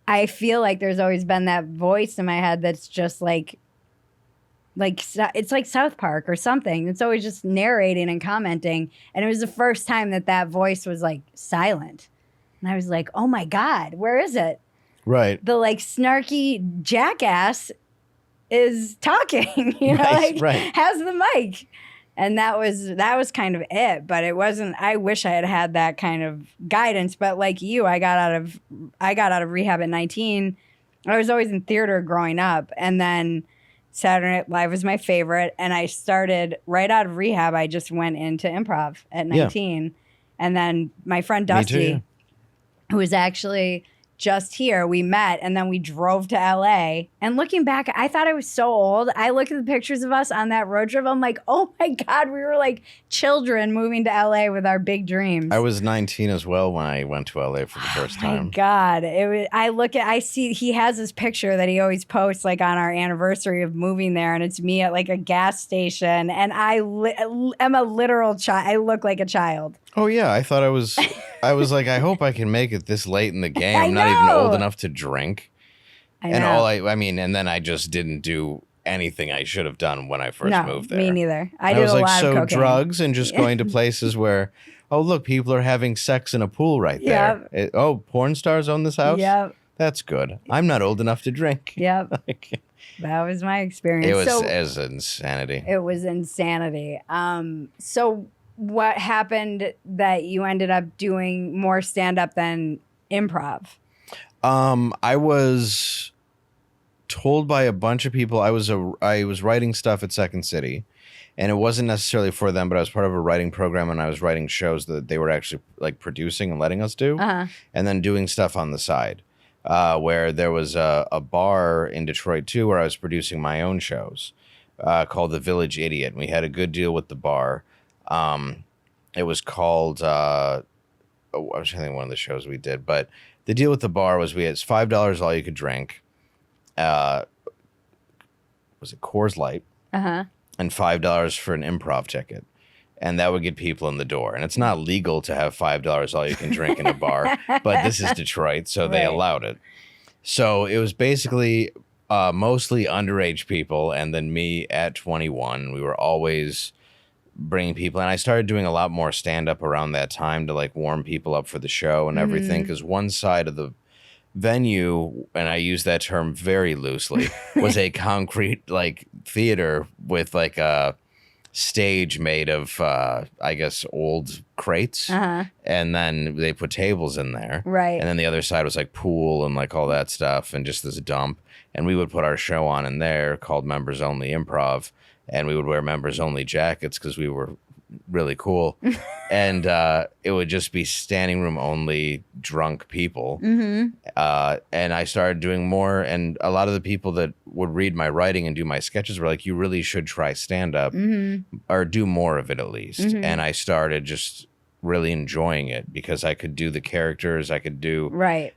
I feel like there's always been that voice in my head that's just like it's like South Park or something. It's always just narrating and commenting. And it was the first time that voice was like silent. And I was like, oh my God, where is it? Right. The like snarky jackass is talking, you know, has the mic. And that was kind of it, but it wasn't. I wish I had that kind of guidance. But like you, I got out of rehab at 19. I was always in theater growing up, and then Saturday Night Live was my favorite. And I started right out of rehab. I just went into improv at 19, and then my friend Dusty, who was actually just here, we met, and then we drove to LA. And looking back, I thought I was so old. I look at the pictures of us on that road trip. I'm like, oh my God, we were like children moving to LA with our big dreams. I was 19 as well when I went to LA for the first time. Oh my God. I see he has this picture that he always posts like on our anniversary of moving there, and it's me at like a gas station, and I am a literal child. I look like a child. Oh yeah, I thought I was like, I hope I can make it this late in the game. I'm not even old enough to drink. And then I just didn't do anything I should have done when I first moved there. Me neither. I did a lot of cocaine. Drugs and just going to places where, oh look, people are having sex in a pool right there. Porn stars own this house? Yep. That's good. I'm not old enough to drink. Yep. That was my experience. It was insanity. It was insanity. So what happened that you ended up doing more stand-up than improv? I was told by a bunch of people. I was writing stuff at Second City, and it wasn't necessarily for them, but I was part of a writing program, and I was writing shows that they were actually like producing and letting us do, and then doing stuff on the side. Where there was a bar in Detroit too, where I was producing my own shows, called The Village Idiot. And we had a good deal with the bar. It was called, I was trying to think one of the shows we did, but the deal with the bar was it's $5 all you could drink. Was it Coors Light? And $5 for an improv ticket. and that would get people in the door. And it's not legal to have $5 all you can drink in a bar, but this is Detroit, so they allowed it. So it was basically mostly underage people, and then me at 21. We were always bringing people, and I started doing a lot more stand-up around that time to like warm people up for the show and everything, because one side of the venue, and I use that term very loosely, was a concrete like theater with like a stage made of I guess old crates, and then they put tables in there, right? And then the other side was like pool and like all that stuff and just this dump, and we would put our show on in there called Members Only Improv, and we would wear members only jackets because we were really cool. And it would just be standing room only drunk people. And I started doing more, and a lot of the people that would read my writing and do my sketches were like, you really should try stand-up or do more of it at least. And I started just really enjoying it because I could do the characters, I could do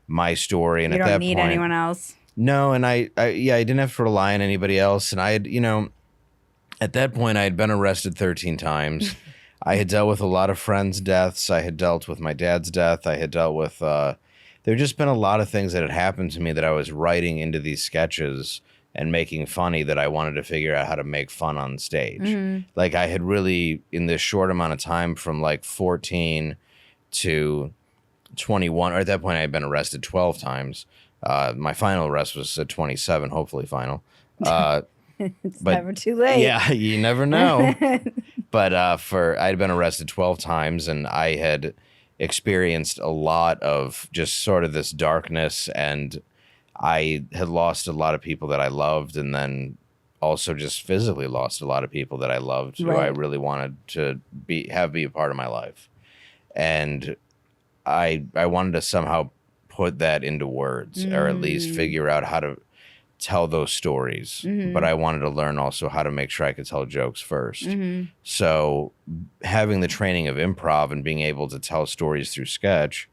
my story, and you at don't that need point, anyone else. No, and I didn't have to rely on anybody else, and I had, at that point I had been arrested 13 times. I had dealt with a lot of friends' deaths. I had dealt with my dad's death. I had dealt with, there had just been a lot of things that had happened to me that I was writing into these sketches and making funny that I wanted to figure out how to make fun on stage. Like I had really, in this short amount of time from like 14 to 21, or at that point I had been arrested 12 times. My final arrest was at 27, hopefully final. It's never too late. Yeah, you never know. But I'd been arrested 12 times, and I had experienced a lot of just sort of this darkness, and I had lost a lot of people that I loved, and then also just physically lost a lot of people that I loved who I really wanted to be a part of my life. And I wanted to somehow put that into words, or at least figure out how to tell those stories, but I wanted to learn also how to make sure I could tell jokes first. So having the training of improv and being able to tell stories through sketch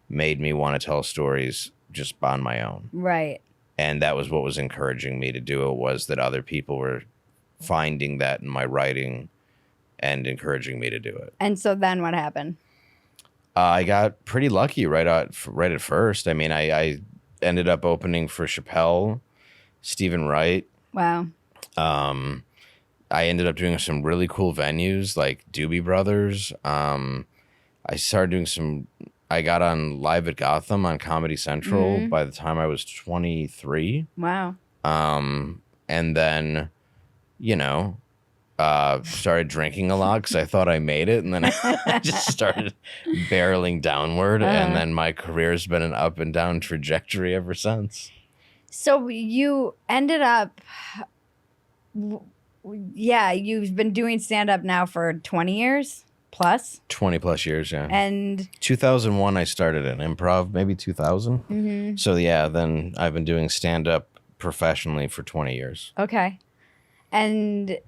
made me want to tell stories just on my own. Right. And that was what was encouraging me to do it, was that other people were finding that in my writing and encouraging me to do it. And so then what happened? I got pretty lucky right at first. I mean, I ended up opening for Chappelle, Stephen Wright. Wow. I ended up doing some really cool venues like Doobie Brothers. I started doing I got on Live at Gotham on Comedy Central by the time I was 23. Wow. And then, started drinking a lot because I thought I made it. And then I just started barreling downward. And then my career's been an up and down trajectory ever since. So you ended up, you've been doing stand-up now for 20 years plus? 20 plus years, yeah. And 2001, I started in improv, maybe 2000. So yeah, then I've been doing stand-up professionally for 20 years. Okay. And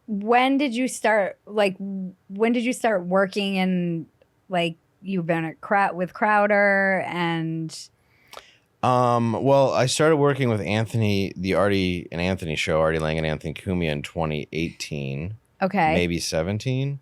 when did you start working in, like, you've been with Crowder and... Well, I started working with Anthony, the Artie and Anthony show, Artie Lang and Anthony Cumia, in 2018. Okay. Maybe 17.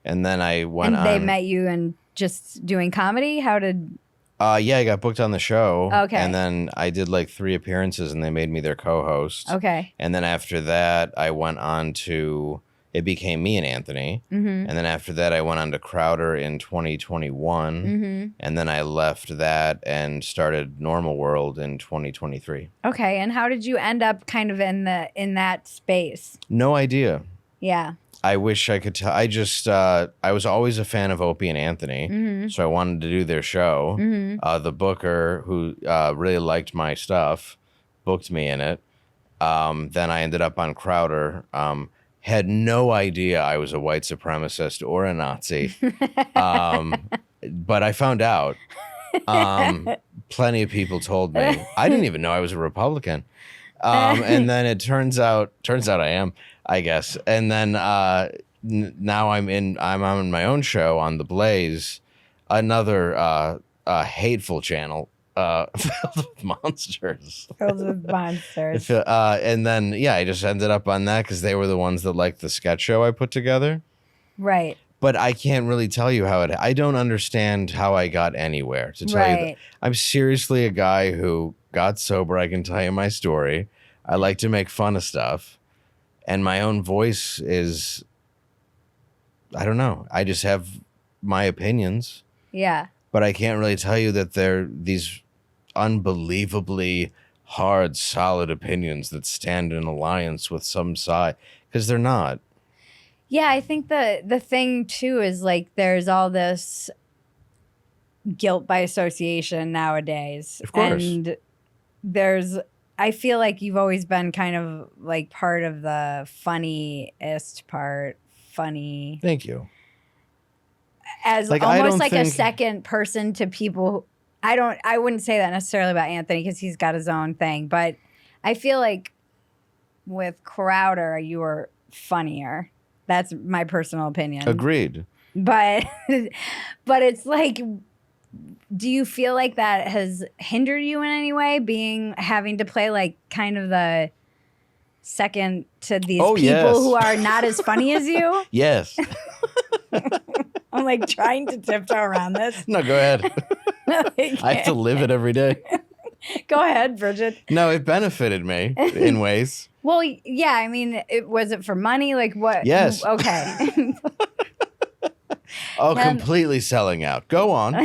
And then I went on... And they met you and just doing comedy? How did... Yeah, I got booked on the show. Okay. And then I did like 3 appearances and they made me their co-host. Okay. And then after that, I went on to... It became me and Anthony. And then after that, I went on to Crowder in 2021. And then I left that and started Normal World in 2023. Okay. And how did you end up kind of in that space? No idea. Yeah. I wish I could tell. I just, I was always a fan of Opie and Anthony. So I wanted to do their show. The booker, who really liked my stuff, booked me in it. Then I ended up on Crowder. Had no idea I was a white supremacist or a Nazi. But I found out. Plenty of people told me. I didn't even know I was a Republican. And then it turns out I am, I guess. And then now I'm on my own show on The Blaze, another hateful channel. filled with monsters. Filled with monsters. And then, yeah, I just ended up on that because they were the ones that liked the sketch show I put together. Right. But I can't really tell you how I don't understand how I got anywhere, to tell you that. I'm seriously a guy who got sober. I can tell you my story. I like to make fun of stuff. And my own voice is, I don't know. I just have my opinions. Yeah. But I can't really tell you that they're these unbelievably hard, solid opinions that stand in alliance with some side, because they're not. Yeah, I think the thing too is like there's all this guilt by association nowadays. Of course. And I feel like you've always been kind of like part of the funniest part. Funny. Thank you. As like, almost like a second person to people. I wouldn't say that necessarily about Anthony because he's got his own thing, but I feel like with Crowder, you were funnier. That's my personal opinion. Agreed. But it's like, do you feel like that has hindered you in any way, having to play like kind of the second to these people who are not as funny as you? Yes. I'm like trying to tiptoe around this. No, go ahead. I have to live it every day. Go ahead, Bridget. No, it benefited me in ways. Well, yeah, I mean, was it for money? Like what? Yes. Okay. Oh, completely selling out. Go on.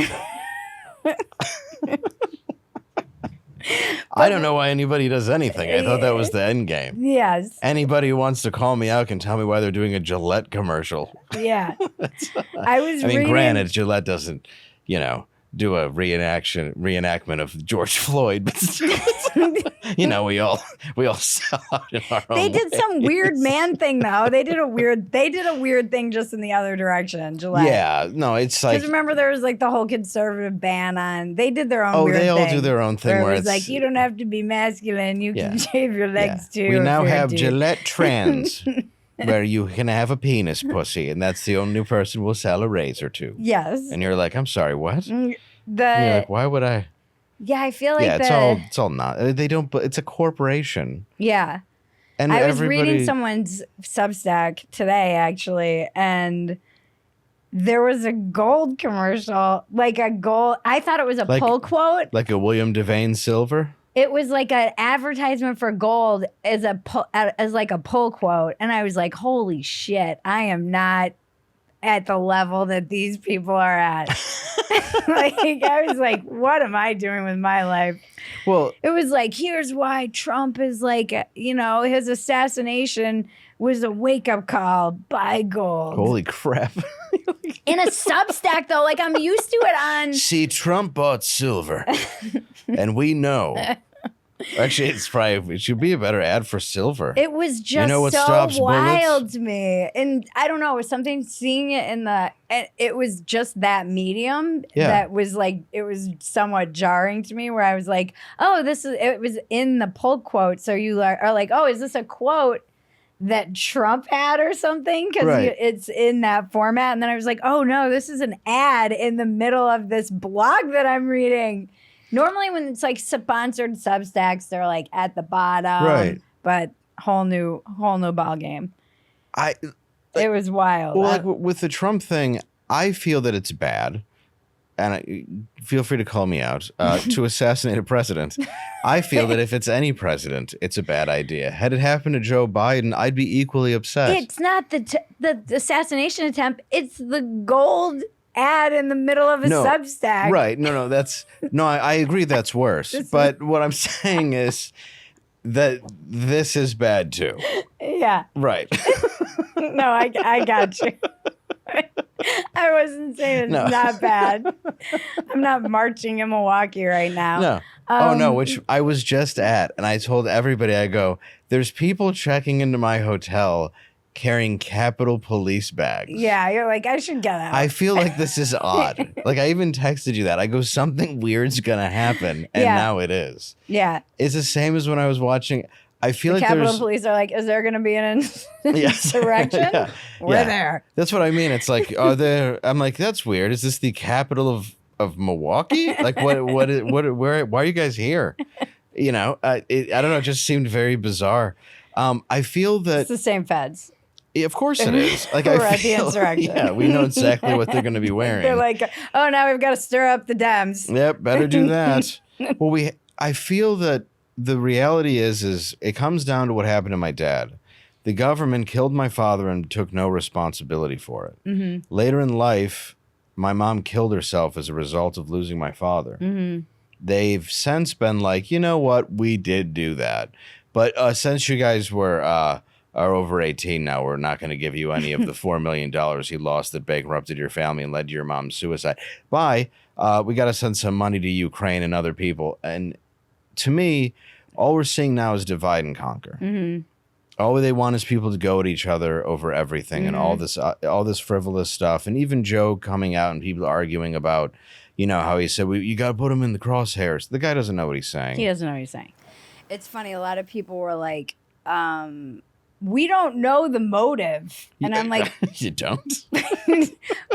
I don't know why anybody does anything. I thought that was the end game. Yes. Anybody who wants to call me out can tell me why they're doing a Gillette commercial. Yeah. I mean, granted, Gillette doesn't, do a reenactment of George Floyd, but still, we all sell out in our own They did ways. some weird man thing though. They did a weird thing just in the other direction, Gillette. Yeah, no, it's like, because remember there was like the whole conservative ban on. They did their own. Weird they all thing do their own thing where it's like you don't have to be masculine. You can shave your legs too. We now have dude. Gillette Trans, where you can have a penis pussy, and that's the only person will sell a razor to. Yes. And you're like, I'm sorry, what? And you're like, why would I? Yeah, I feel like it's all not. They don't. But it's a corporation. Yeah. And I was reading someone's Substack today, actually, and there was a gold commercial, like a gold. I thought it was a pull quote, like a William Devane Silver. It was like an advertisement for gold as like a pull quote, and I was like, "Holy shit! I am not at the level that these people are at." Like I was like, "What am I doing with my life?" Well, it was like, here's why Trump is like, his assassination was a wake-up call. Buy gold. Holy crap. In a Substack, though, like I'm used to it on... See, Trump bought silver, and we know. Actually, it should be a better ad for silver. It was just so wild to me. And I don't know, it was something seeing it it was just that medium that was like, it was somewhat jarring to me where I was like, oh, it was in the pull quote. So you are like, oh, is this a quote that Trump had or something? Because it's in that format. And then I was like, oh no, this is an ad in the middle of this blog that I'm reading. Normally when it's like sponsored Substacks, they're like at the bottom. Right. But whole new ball game. It was wild. Well, like with the Trump thing, I feel that it's bad. And feel free to call me out, to assassinate a president. I feel that if it's any president, it's a bad idea. Had it happened to Joe Biden, I'd be equally upset. It's not the assassination attempt. It's the gold ad in the middle of a Substack. Right. No, I agree that's worse. But what I'm saying is that this is bad too. Yeah. Right. No, I got you. I wasn't saying it's not bad. I'm not marching in Milwaukee right now. No. Oh, no, which I was just at. And I told everybody, I go, there's people checking into my hotel carrying Capitol Police bags. Yeah, you're like, I should get out. I feel like this is odd. Like, I even texted you that. I go, something weird's going to happen. And now it is. Yeah. It's the same as when I was watching... I feel like Capitol Police are like, is there going to be an insurrection? We're there. That's what I mean. It's like, I'm like, that's weird. Is this the capital of of Milwaukee? Like why are you guys here? You know, I don't know. It just seemed very bizarre. I feel that It's the same feds. of course it is. Like We're I at the feel, insurrection. yeah, we know exactly what they're going to be wearing. They're like, oh, now we've got to stir up the Dems. Yep, better do that. Well, I feel that the reality is it comes down to what happened to my dad. The government killed my father and took no responsibility for it. Mm-hmm. Later in life, my mom killed herself as a result of losing my father. Mm-hmm. They've since been like, you know what, we did do that, but since you guys are over 18 now, we're not going to give you any of the $4 million he lost that bankrupted your family and led to your mom's suicide. Bye. We got to send some money to Ukraine and other people. And to me, all we're seeing now is divide and conquer. Mm-hmm. All they want is people to go at each other over everything, and all this frivolous stuff. And even Joe coming out and people arguing about, you know, how he said, you got to put him in the crosshairs. The guy doesn't know what he's saying. He doesn't know what he's saying. It's funny. A lot of people were like, we don't know the motive. And I'm like, you don't?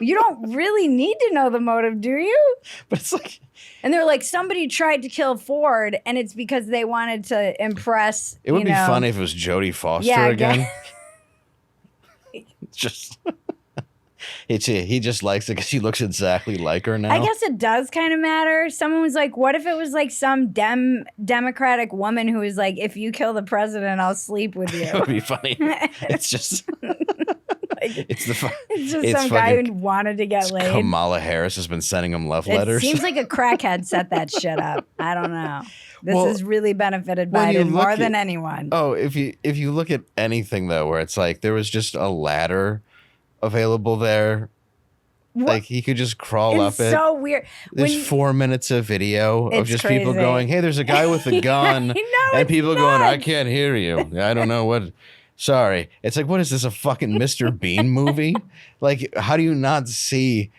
You don't really need to know the motive, do you? But it's like, and they're like, somebody tried to kill Ford, and it's because they wanted to impress. It would be funny if it was Jodie Foster again. Just, he just likes it because he looks exactly like her now. I guess it does kind of matter. Someone was like, what if it was like some Democratic woman who was like, if you kill the president, I'll sleep with you. It would be funny. It's just... It's just some guy who wanted to get laid. Kamala Harris has been sending him love letters. It seems like a crackhead set that shit up. I don't know. This has really benefited Biden more than anyone. Oh, if you look at anything though, where it's like there was just a ladder available there, like he could just crawl up it. It's so weird. There's 4 minutes of video of just people going, "Hey, there's a guy with a gun," and people going, "I can't hear you. I don't know what." Sorry. It's like, what is this, a fucking Mr. Bean movie? Like, how do you not see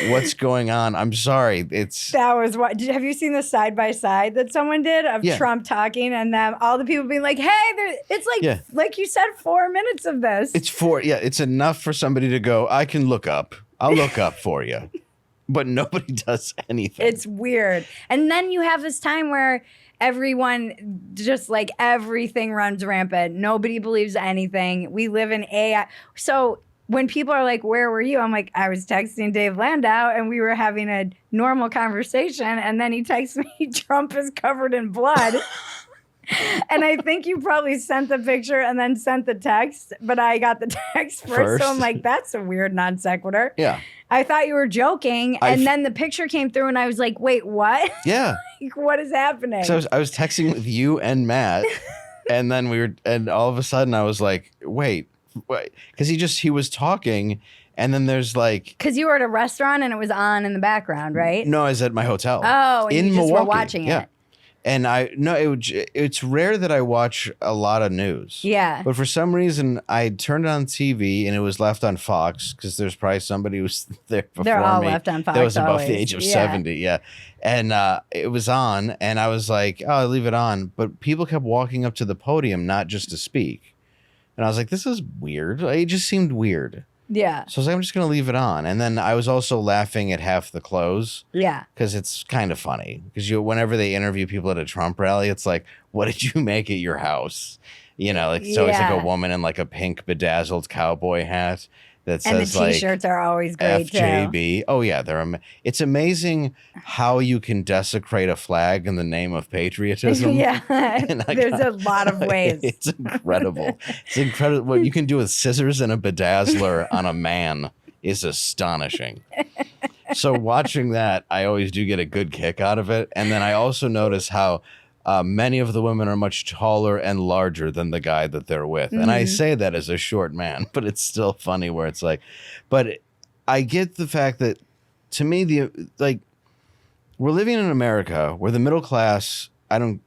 what's going on? I'm sorry. That was what. Have you seen the side by side that someone did of Trump talking and them, all the people being like, hey, it's like, like you said, 4 minutes of this. It's enough for somebody to go, I can look up. I'll look up for you. But nobody does anything. It's weird. And then you have this time where everyone just like everything runs rampant. Nobody believes anything. We live in AI. So when people are like, where were you? I'm like, I was texting Dave Landau and we were having a normal conversation. And then he texts me, Trump is covered in blood. And I think you probably sent the picture and then sent the text, but I got the text first. So I'm like, that's a weird non sequitur. Yeah. I thought you were joking. And then the picture came through and I was like, wait, what? Yeah. Like, what is happening? So I was texting with you and Matt. And then and all of a sudden I was like, wait. Because he was talking. And then there's like... Because you were at a restaurant and it was on in the background, right? No, I was at my hotel. Oh, and in you just Milwaukee. were watching it. And it's rare that I watch a lot of news. Yeah. But for some reason, I turned it on TV and it was left on Fox because there's probably somebody who was there before me. They're all left on Fox. That was above always. the age of 70. Yeah. And it was on and I was like, oh, I'll leave it on. But people kept walking up to the podium, not just to speak. And I was like, this is weird. It just seemed weird. Yeah. So I was like, I'm just going to leave it on. And then I was also laughing at half the clothes. Yeah. Because it's kind of funny. Because whenever they interview people at a Trump rally, it's like, what did you make at your house? You know, like it's always like a woman in like a pink bedazzled cowboy hat that says and the T-shirts are always great FJB. too. Oh yeah, it's amazing how you can desecrate a flag in the name of patriotism. Yeah, there's a lot of ways. It's incredible. It's incredible what you can do with scissors and a bedazzler on a man is astonishing. So watching that, I always do get a good kick out of it, and then I also notice how many of the women are much taller and larger than the guy that they're with. Mm-hmm. And I say that as a short man, but it's still funny where it's like, but I get the fact that to me, we're living in America where the middle class, I don't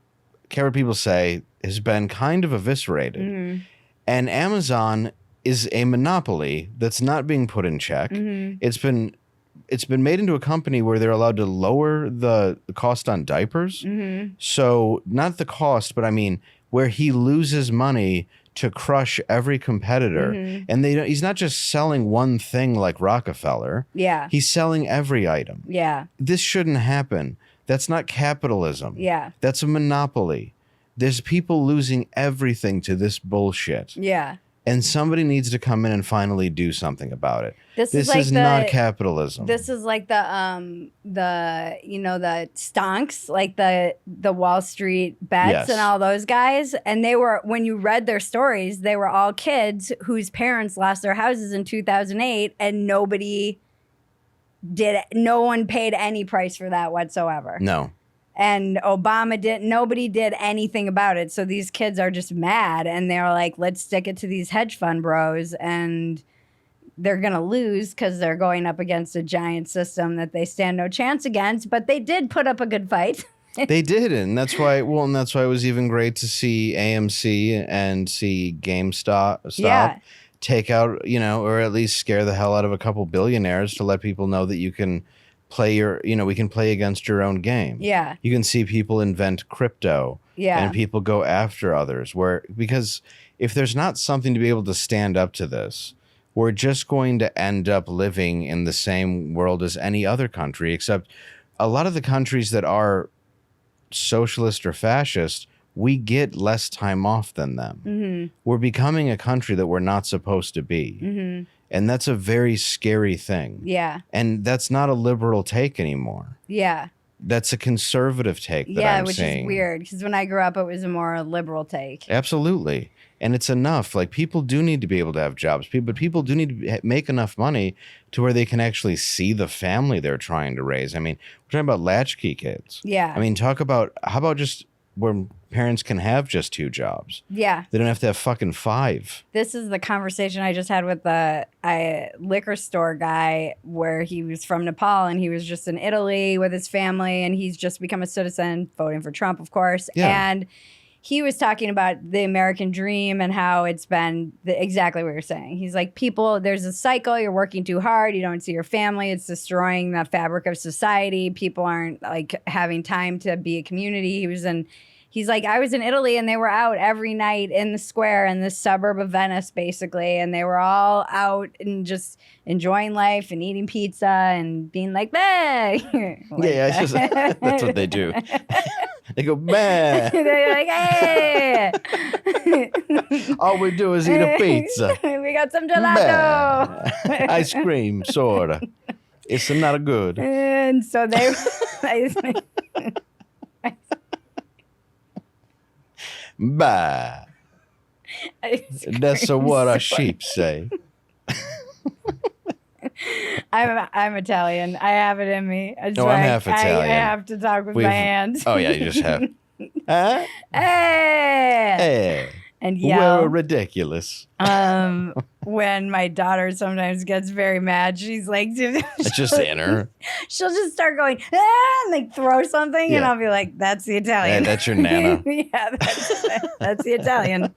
care what people say, has been kind of eviscerated. Mm-hmm. And Amazon is a monopoly that's not being put in check. Mm-hmm. It's been made into a company where they're allowed to lower the cost on diapers. Mm-hmm. So not the cost, but I mean, where he loses money to crush every competitor. And he's not just selling one thing like Rockefeller. Yeah. He's selling every item. Yeah. This shouldn't happen. That's not capitalism. Yeah. That's a monopoly. There's people losing everything to this bullshit. Yeah. And somebody needs to come in and finally do something about it. This is not capitalism. This is like the the stonks, like the Wall Street bets and all those guys. And they were, when you read their stories, they were all kids whose parents lost their houses in 2008, and no one paid any price for that whatsoever. No. And nobody did anything about it. So these kids are just mad, and they're like, let's stick it to these hedge fund bros, and they're going to lose because they're going up against a giant system that they stand no chance against. But they did put up a good fight. They did. And that's why it was even great to see AMC and see GameStop take out, or at least scare the hell out of a couple billionaires to let people know that you can play we can play against your own game. Yeah. You can see people invent crypto. Yeah. And people go after others because if there's not something to be able to stand up to this, we're just going to end up living in the same world as any other country, except a lot of the countries that are socialist or fascist, we get less time off than them. We're becoming a country that we're not supposed to be. And that's a very scary thing. Yeah. And that's not a liberal take anymore. Yeah. That's a conservative take that I'm which seeing. Is weird, because when I grew up, it was a more liberal take. Absolutely. And it's enough. Like, people do need to be able to have jobs, but people do need to make enough money to where they can actually see the family they're trying to raise. I mean, we're talking about latchkey kids. Yeah. I mean, how about just where parents can have just 2 jobs? Yeah. They don't have to have fucking 5. This is the conversation I just had with the liquor store guy, where he was from Nepal and he was just in Italy with his family, and he's just become a citizen, voting for Trump, of course. Yeah. And he was talking about the American dream and how it's been exactly what you're saying. He's like, there's a cycle. You're working too hard. You don't see your family. It's destroying the fabric of society. People aren't like having time to be a community. He's like, I was in Italy, and they were out every night in the square in this suburb of Venice, basically. And they were all out and just enjoying life and eating pizza and being like, bah! That's what they do. They go, bah! They're like, hey! All we do is eat a pizza. We got some gelato. Bah. Ice cream, soda. It's not good. And so they... Bah. That's what our sheep say. I'm Italian. I have it in me. I'm half Italian. I have to talk with my hands. Oh, yeah, you just have. Huh? Hey. And yell. We're ridiculous. When my daughter sometimes gets very mad, she's like, it's just in her. She'll just start going, and like throw something, and I'll be like, that's the Italian. Yeah, that's your Nana. Yeah, that's the Italian.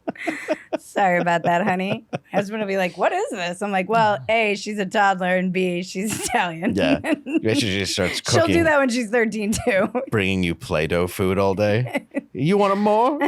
Sorry about that, honey. My husband will be like, what is this? I'm like, well, A, she's a toddler, and B, she's Italian. Yeah. She just starts cooking. She'll do that when she's 13 too. Bringing you Play-Doh food all day. You want more?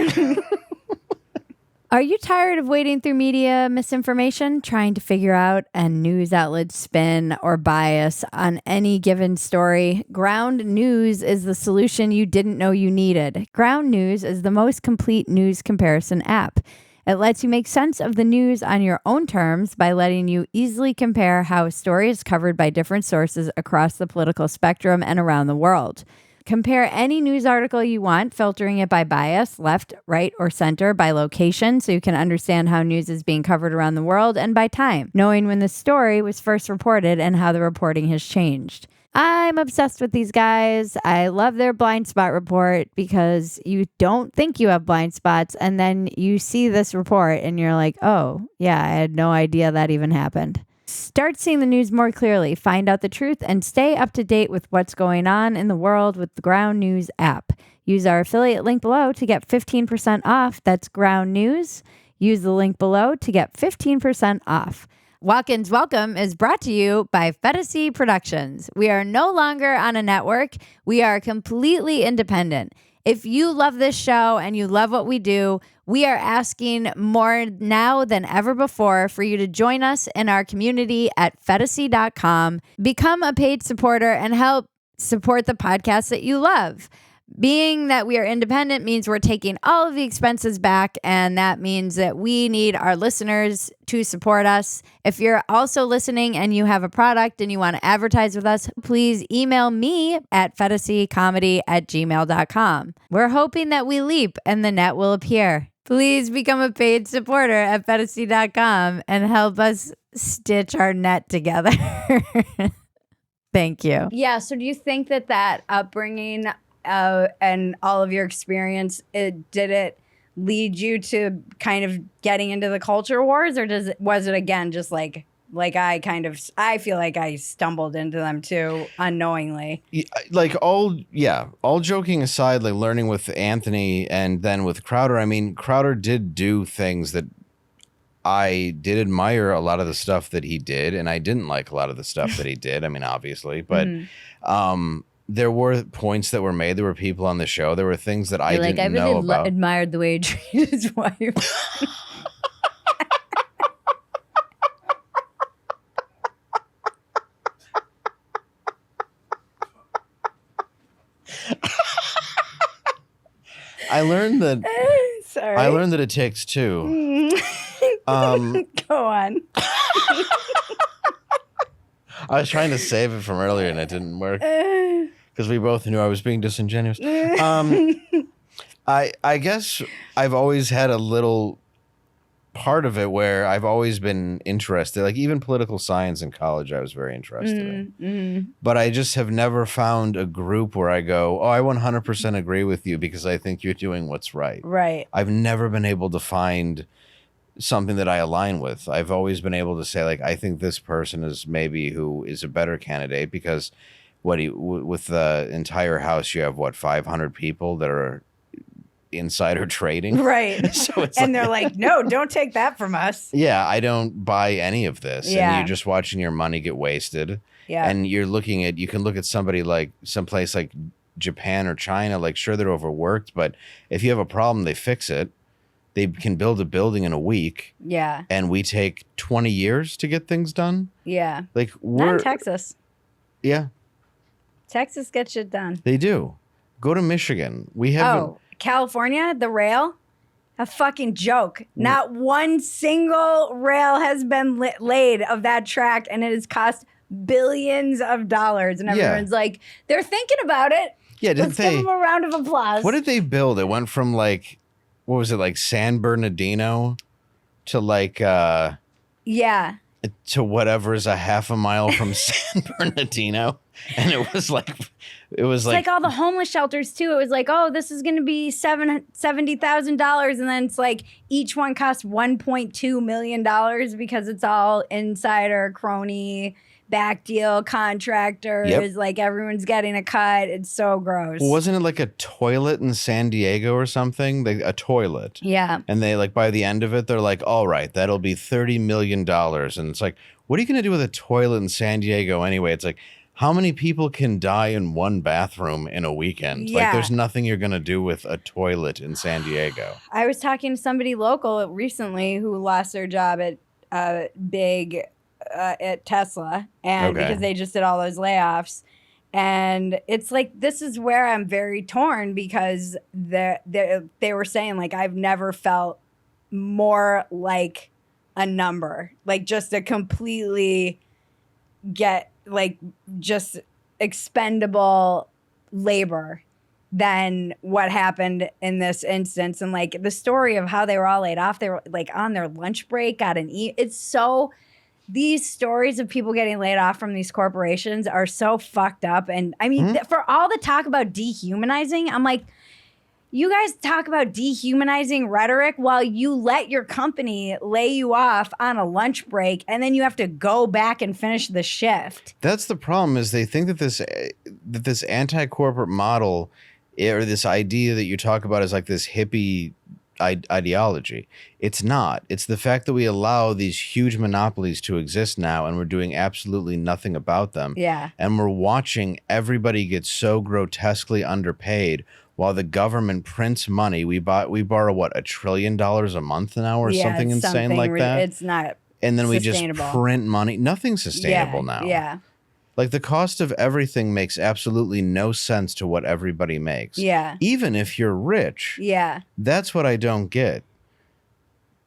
Are you tired of wading through media misinformation, trying to figure out a news outlet's spin or bias on any given story? Ground News is the solution you didn't know you needed. Ground News is the most complete news comparison app. It lets you make sense of the news on your own terms by letting you easily compare how a story is covered by different sources across the political spectrum and around the world. Compare any news article you want, filtering it by bias, left, right, or center, by location, so you can understand how news is being covered around the world, and by time, knowing when the story was first reported and how the reporting has changed. I'm obsessed with these guys. I love their blind spot report, because you don't think you have blind spots, and then you see this report and you're like, oh, yeah, I had no idea that even happened. Start seeing the news more clearly, find out the truth, and stay up to date with what's going on in the world with the Ground News app. Use our affiliate link below to get 15% off. That's Ground News. Use the link below to get 15% off. Walk-Ins Welcome is brought to you by Phetasy Productions. We are no longer on a network. We are completely independent. If you love this show and you love what we do, we are asking more now than ever before for you to join us in our community at Phetasy.com. Become a paid supporter and help support the podcast that you love. Being that we are independent means we're taking all of the expenses back, and that means that we need our listeners to support us. If you're also listening and you have a product and you want to advertise with us, please email me at phetasy@gmail.com. We're hoping that we leap and the net will appear. Please become a paid supporter at Phetasy.com and help us stitch our net together. Thank you. Yeah. So do you think that upbringing and all of your experience, did it lead you to kind of getting into the culture wars, or was it again just like I feel like I stumbled into them too unknowingly? Like all joking aside, like learning with Anthony and then with Crowder, I mean, Crowder did do things that I did admire a lot of the stuff that he did, and I didn't like a lot of the stuff that he did. I mean, obviously, but there were points that were made. There were people on the show. There were things that I didn't know about. Admired the way he treated his wife. I learned that. Sorry. I learned that it takes two. Go on. I was trying to save it from earlier and it didn't work because we both knew I was being disingenuous. I guess I've always had a little part of it where I've always been interested, like even political science in college, I was very interested in. But I just have never found a group where I go, oh, I 100% agree with you because I think you're doing what's right. Right. I've never been able to find something that I align with. I've always been able to say, like, I think this person is maybe who is a better candidate because with the entire house, you have 500 people that are insider trading. Right. So it's and they're like, no, don't take that from us. Yeah, I don't buy any of this. Yeah. And you're just watching your money get wasted. Yeah. And you can look at somebody like someplace like Japan or China, like sure, they're overworked, but if you have a problem, they fix it. They can build a building in a week. Yeah. And we take 20 years to get things done. Yeah. Like Not in Texas. Yeah. Texas gets shit done. They do. Go to Michigan. We have California, the rail, a fucking joke. Not one single rail has been laid of that track, and it has cost billions of dollars. And everyone's like, they're thinking about it. Yeah, Let's give them a round of applause. What did they build? It went from like, what was it, like San Bernardino to like yeah, to whatever is a half a mile from San Bernardino. And it was like it's like all the homeless shelters too. It was like, oh, this is going to be $70,000, and then it's like each one costs $1.2 million because it's all insider, crony, back deal, contractors. Yep. Like everyone's getting a cut. It's so gross. Well, wasn't it like a toilet in San Diego or something? A toilet. Yeah. And they like by the end of it, they're like, all right, that'll be $30 million. And it's like, what are you going to do with a toilet in San Diego anyway? It's like, how many people can die in one bathroom in a weekend? Yeah. Like, there's nothing you're going to do with a toilet in San Diego. I was talking to somebody local recently who lost their job at at Tesla, and because they just did all those layoffs. And it's like, this is where I'm very torn because they were saying, like, I've never felt more like a number, like just a completely just expendable labor than what happened in this instance. And like the story of how they were all laid off, they were like on their lunch break, these stories of people getting laid off from these corporations are so fucked up. And I mean, for all the talk about dehumanizing, I'm like, you guys talk about dehumanizing rhetoric while you let your company lay you off on a lunch break, and then you have to go back and finish the shift. That's the problem, is they think that this anti-corporate model or this idea that you talk about is like this hippie ideology. It's not. It's the fact that we allow these huge monopolies to exist now, and we're doing absolutely nothing about them. Yeah. And we're watching everybody get so grotesquely underpaid while the government prints money. We borrow what, $1 trillion a month now or something it's insane like that. It's not and then we just sustainable. print money. Nothing's sustainable now. Yeah. Like the cost of everything makes absolutely no sense to what everybody makes. Yeah. Even if you're rich. Yeah. That's what I don't get.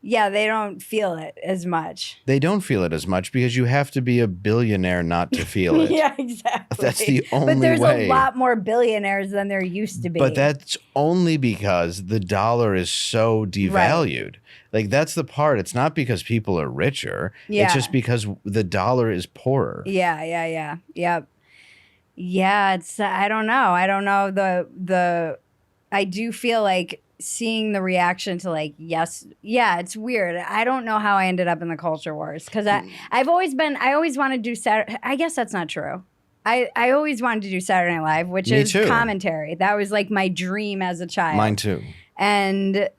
Yeah, they don't feel it as much. They don't feel it as much because you have to be a billionaire not to feel it. Yeah, exactly. That's the only way. But there's a lot more billionaires than there used to be. But that's only because the dollar is so devalued. Right. Like, that's the part. It's not because people are richer. Yeah. It's just because the dollar is poorer. Yeah. Yep. Yeah, it's, I don't know. I do feel like seeing the reaction to like, yes, yeah, it's weird. I don't know how I ended up in the culture wars because I always wanted to do Saturday. I guess that's not true. I always wanted to do Saturday Night Live, which is commentary. That was like my dream as a child. Mine too. And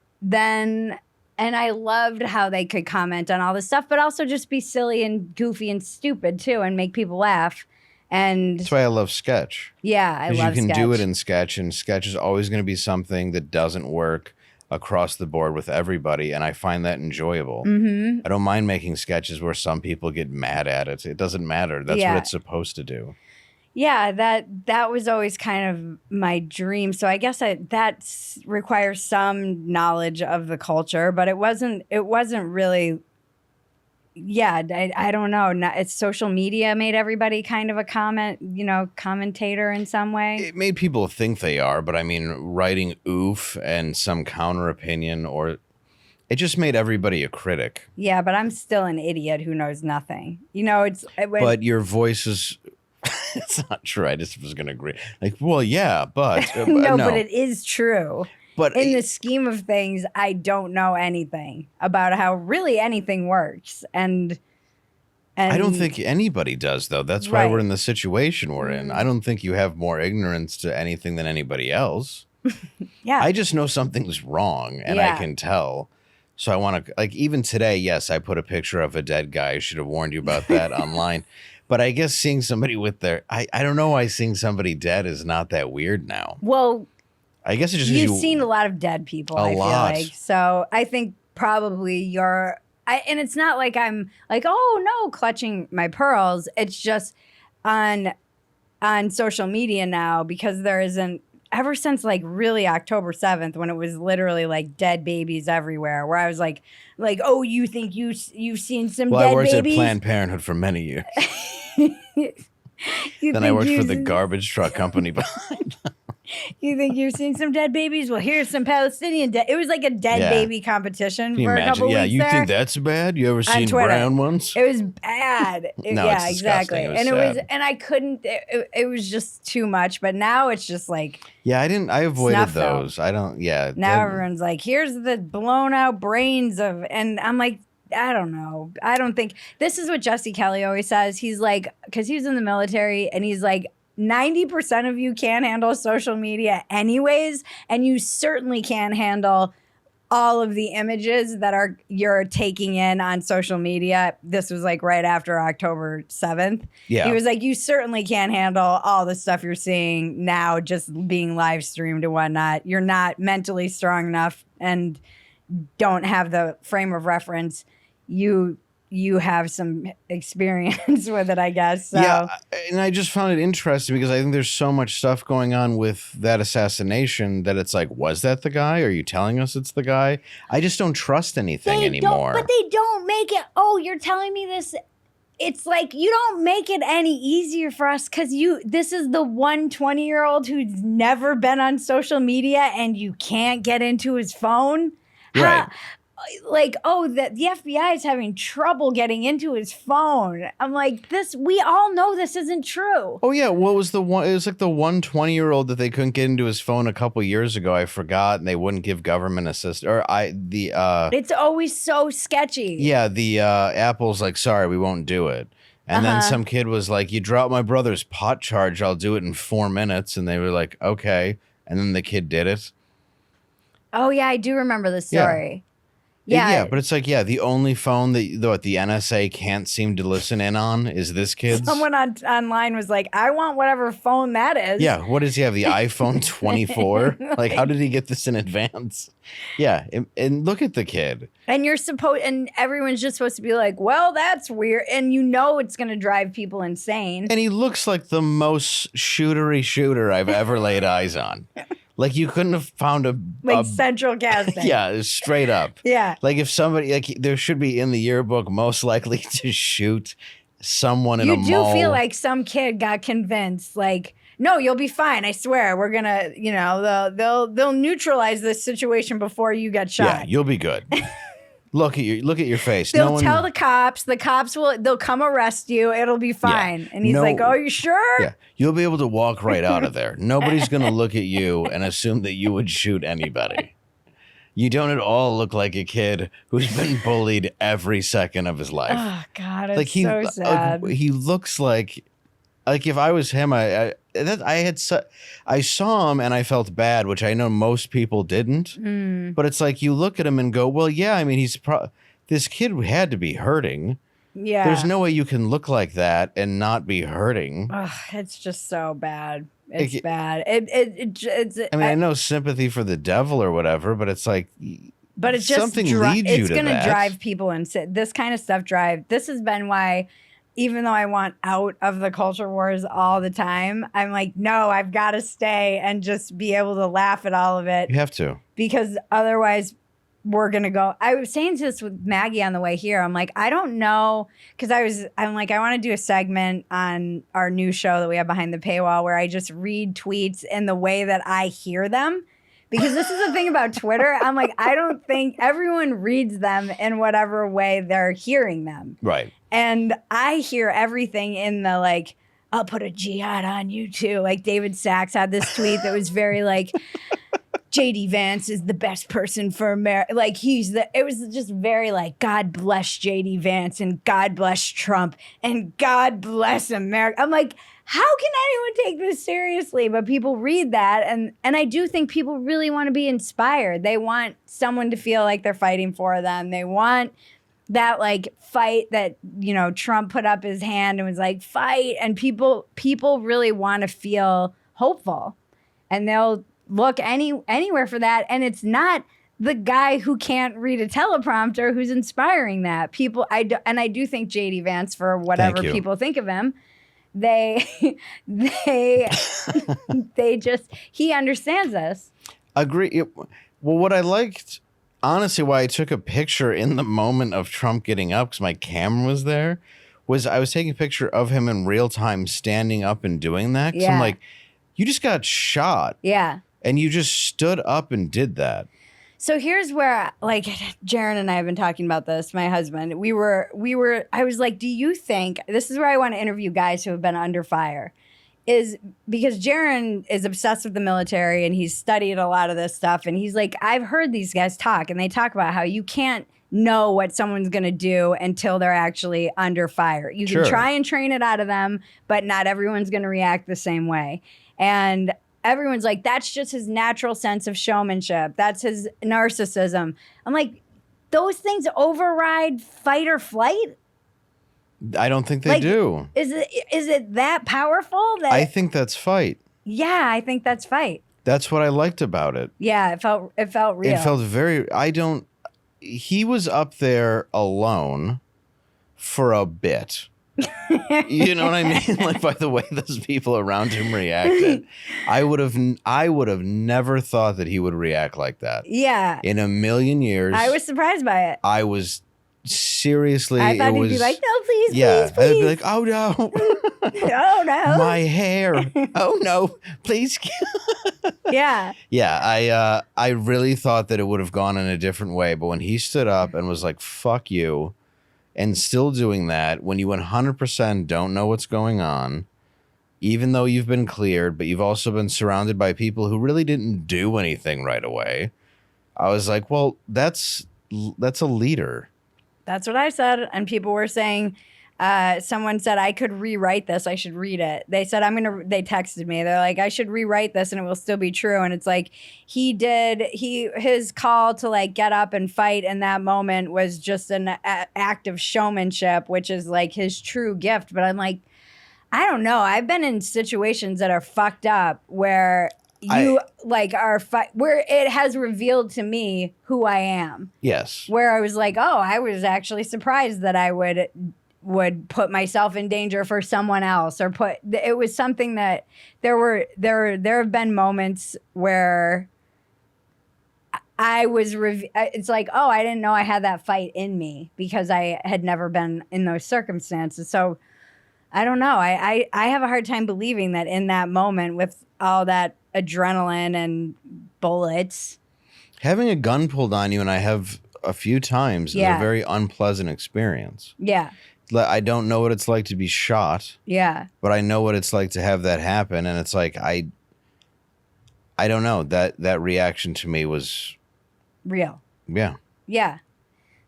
I loved how they could comment on all this stuff, but also just be silly and goofy and stupid too and make people laugh. And that's why I love sketch. Yeah, I love sketch. You can do it in sketch, and sketch is always going to be something that doesn't work across the board with everybody, and I find that enjoyable. Mm-hmm. I don't mind making sketches where some people get mad at it. It doesn't matter. That's what it's supposed to do. Yeah, that was always kind of my dream. So I guess that requires some knowledge of the culture, but it wasn't really. Yeah, I don't know. It's social media made everybody kind of a commentator in some way. It made people think they are, but I mean, writing oof and some counter opinion, or it just made everybody a critic. Yeah, but I'm still an idiot who knows nothing. But your voice is. It's not true. I just was going to agree. Like, well, yeah, but no, but it is true. But in the scheme of things, I don't know anything about how really anything works. And I don't think anybody does, though. That's why we're in the situation we're in. I don't think you have more ignorance to anything than anybody else. Yeah. I just know something's wrong, and I can tell. So I want to, like, even today, yes, I put a picture of a dead guy. I should have warned you about that online. But I guess seeing somebody with I don't know why seeing somebody dead is not that weird now. Well, I guess it's just you've seen a lot of dead people. I feel like so. I think probably and it's not like I'm like, oh no, clutching my pearls. It's just on social media now because there isn't ever since like really October 7th when it was literally like dead babies everywhere. Where I was like, oh, you think you've seen some dead babies? Well, I worked at Planned Parenthood for many years. Then I worked for the garbage truck company behind them. You think you've seen some dead babies? Well, here's some Palestinian dead. It was like a dead baby competition for a couple weeks. You think that's bad? You ever seen brown ones? It was bad. It's exactly. Disgusting. And I couldn't. It was just too much. But now it's just like I avoided those. I don't. Yeah. Now everyone's like, here's the blown out brains of, and I'm like, I don't know. I don't think this is what Jesse Kelly always says. He's like, because he was in the military, and he's like, 90% of you can't handle social media anyways, and you certainly can't handle all of the images that you're taking in on social media. This was like right after October 7th. Yeah. He was like, you certainly can't handle all the stuff you're seeing now just being live streamed and whatnot. You're not mentally strong enough and don't have the frame of reference. You have some experience with it, I guess. So. Yeah, and I just found it interesting because I think there's so much stuff going on with that assassination that it's like, was that the guy? Are you telling us it's the guy? I just don't trust anything anymore. But they don't make it, oh, you're telling me this. It's like, you don't make it any easier for us because this is the 20-year-old who's never been on social media and you can't get into his phone. Right. Like, oh, the FBI is having trouble getting into his phone. I'm like, we all know this isn't true. Oh, yeah. What was it was like the 20-year-old that they couldn't get into his phone a couple years ago. I forgot, and they wouldn't give government assistance. It's always so sketchy. Yeah, the Apple's like, sorry, we won't do it. And then some kid was like, you dropped my brother's pot charge, I'll do it in 4 minutes. And they were like, okay. And then the kid did it. Oh, yeah, I do remember the story. Yeah. But it's like, the only phone that the NSA can't seem to listen in on is this kid's. Someone online was like, I want whatever phone that is. Yeah, what does he have? The iPhone 24? Like, how did he get this in advance? Yeah, and look at the kid. And and everyone's just supposed to be like, well, that's weird. And it's going to drive people insane. And he looks like the most shooter I've ever laid eyes on. Like, you couldn't have found a central casting. Yeah, straight up. Yeah. Like, if somebody, there should be in the yearbook most likely to shoot someone in a mall. You do feel like some kid got convinced, like, no, you'll be fine. I swear. We're going to, they'll neutralize this situation before you get shot. Yeah, you'll be good. Look at your face. They'll tell the cops. The cops they'll come arrest you. It'll be fine. Yeah. And he's like, oh, you sure? Yeah. You'll be able to walk right out of there. Nobody's going to look at you and assume that you would shoot anybody. You don't at all look like a kid who's been bullied every second of his life. Oh, God, it's so sad. He looks like if I was him, I saw him and I felt bad, which I know most people didn't. But it's like you look at him and go, well, yeah, I mean, this kid had to be hurting. Yeah. There's no way you can look like that and not be hurting. Ugh, it's just so bad. It's bad. It's. I mean, I know sympathy for the devil or whatever, but it's like. But it's just something leads you to going to that. drive people insane. This kind of stuff This has been why, even though I want out of the culture wars all the time, I'm like, no, I've got to stay and just be able to laugh at all of it. You have to. Because otherwise, we're going to go. I was saying this with Maggie on the way here. I'm like, I don't know. Because I'm like, I want to do a segment on our new show that we have behind the paywall where I just read tweets in the way that I hear them. Because this is the thing about Twitter. I'm like, I don't think everyone reads them in whatever way they're hearing them. Right. And I hear everything in the like, I'll put a jihad on you too. Like David Sachs had this tweet that was very like, JD Vance is the best person for America. Like it was just very like, God bless JD Vance and God bless Trump and God bless America. I'm like, how can anyone take this seriously? But people read that. And I do think people really want to be inspired. They want someone to feel like they're fighting for them. They want that like fight that, Trump put up his hand and was like, fight. And people really want to feel hopeful. And they'll look anywhere for that. And it's not the guy who can't read a teleprompter who's inspiring that. I do think JD Vance, for whatever people think of him, he understands us. Agree. Well, what I liked, honestly, why I took a picture in the moment of Trump getting up, because my camera was there, was I was taking a picture of him in real time standing up and doing that. Because I'm like, you just got shot. Yeah. And you just stood up and did that. So here's where, like, Jaron and I have been talking about this, my husband. I was like, do you think, this is where I want to interview guys who have been under fire, is because Jaron is obsessed with the military and he's studied a lot of this stuff. And he's like, I've heard these guys talk, and they talk about how you can't know what someone's going to do until they're actually under fire. You can try and train it out of them, but not everyone's going to react the same way. And everyone's like, that's just his natural sense of showmanship. That's his narcissism. I'm like, those things override fight or flight? I don't think they do. Is it that powerful? I think that's fight. Yeah, I think that's fight. That's what I liked about it. Yeah, it felt real. It felt he was up there alone for a bit. You know what I mean? Like, by the way those people around him reacted, I would have never thought that he would react like that. Yeah, in a million years. I was surprised by it. I was seriously. I thought he'd be like, "No, please, yeah." please. I'd be like, "Oh no, oh no, my hair! Oh no, please." Yeah, yeah. I really thought that it would have gone in a different way, but when he stood up and was like, "Fuck you." And still doing that when you 100% don't know what's going on, even though you've been cleared, but you've also been surrounded by people who really didn't do anything right away. I was like, well, that's a leader. That's what I said. And people were saying, someone said I could rewrite this. I should read it. They said they texted me. They're like, I should rewrite this and it will still be true. And it's like his call to like get up and fight in that moment was just an act of showmanship, which is like his true gift. But I'm like, I don't know. I've been in situations that are fucked up where where it has revealed to me who I am. Yes. Where I was like, oh, I was actually surprised that I would put myself in danger for someone else, or it was something that there have been moments where it's like, oh, I didn't know I had that fight in me because I had never been in those circumstances. So I don't know. I have a hard time believing that in that moment with all that adrenaline and bullets. Having a gun pulled on you, and I have a few times, is a very unpleasant experience. Yeah. I don't know what it's like to be shot. Yeah. But I know what it's like to have that happen. And it's like, I don't know. That reaction to me was real. Yeah. Yeah.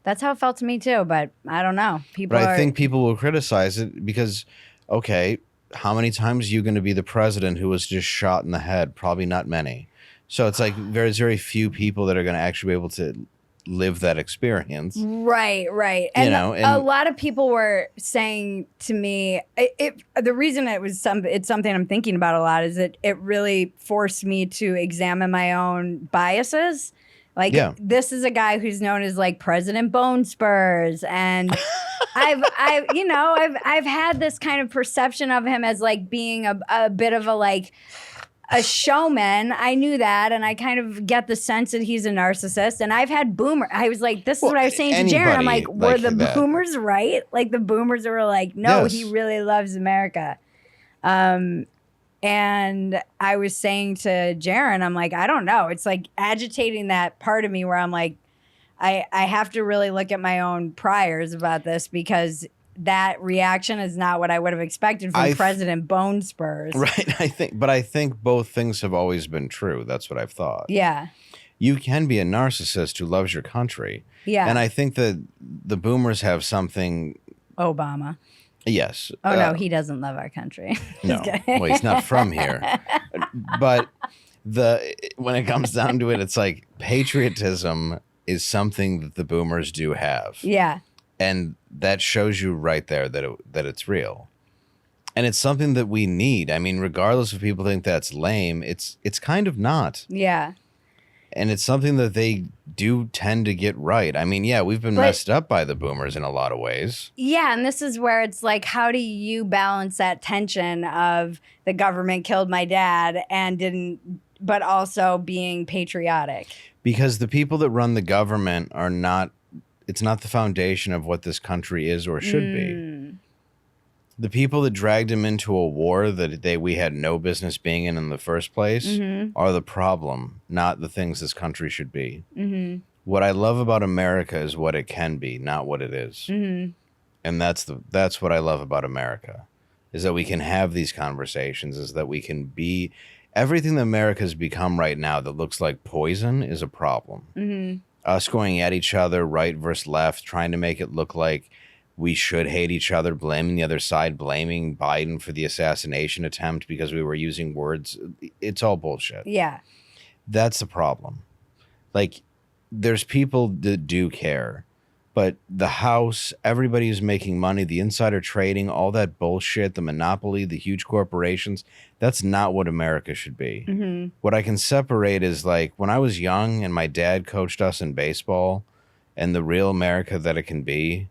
That's how it felt to me too, but I don't know. I think people will criticize it because, okay, how many times are you going to be the president who was just shot in the head? Probably not many. So it's like there's very few people that are going to actually be able to live that experience. Right. And, and a lot of people were saying to me, the reason it's something I'm thinking about a lot is that it really forced me to examine my own biases. Like, this is a guy who's known as like President Bone Spurs, and I've had this kind of perception of him as like being a bit of a showman. I knew that, and I kind of get the sense that he's a narcissist. And I've had I was like, this is what I was saying to Jaron. I'm like, were the boomers right? Like the boomers were like, no, he really loves America. And I was saying to Jaron, I'm like, I don't know. It's like agitating that part of me where I'm like, I have to really look at my own priors about this, because that reaction is not what I would have expected from President Bone Spurs. Right. I think both things have always been true. That's what I've thought. Yeah. You can be a narcissist who loves your country. Yeah. And I think that the boomers have something. Obama. Yes. Oh, no, he doesn't love our country. No. Well, he's not from here. But when it comes down to it, it's like patriotism is something that the boomers do have. Yeah. And that shows you right there that it's real. And it's something that we need. I mean, regardless if people think that's lame, it's kind of not. Yeah. And it's something that they do tend to get right. I mean, we've been messed up by the boomers in a lot of ways. Yeah, and this is where it's like, how do you balance that tension of the government killed my dad but also being patriotic? Because the people that run the government it's not the foundation of what this country is or should be. The people that dragged him into a war that we had no business being in the first place are the problem, not the things this country should be. Mm-hmm. What I love about America is what it can be, not what it is. Mm-hmm. And that's what I love about America, is that we can have these conversations, is that we can be everything that America's become right now that looks like poison is a problem. Mm-hmm. Us going at each other, right versus left, trying to make it look like we should hate each other, blaming the other side, blaming Biden for the assassination attempt because we were using words. It's all bullshit. Yeah. That's the problem. Like, there's people that do care, but the House, everybody who's making money, the insider trading, all that bullshit, the monopoly, the huge corporations, that's not what America should be. Mm-hmm. What I can separate is like when I was young and my dad coached us in baseball and the real America that it can be.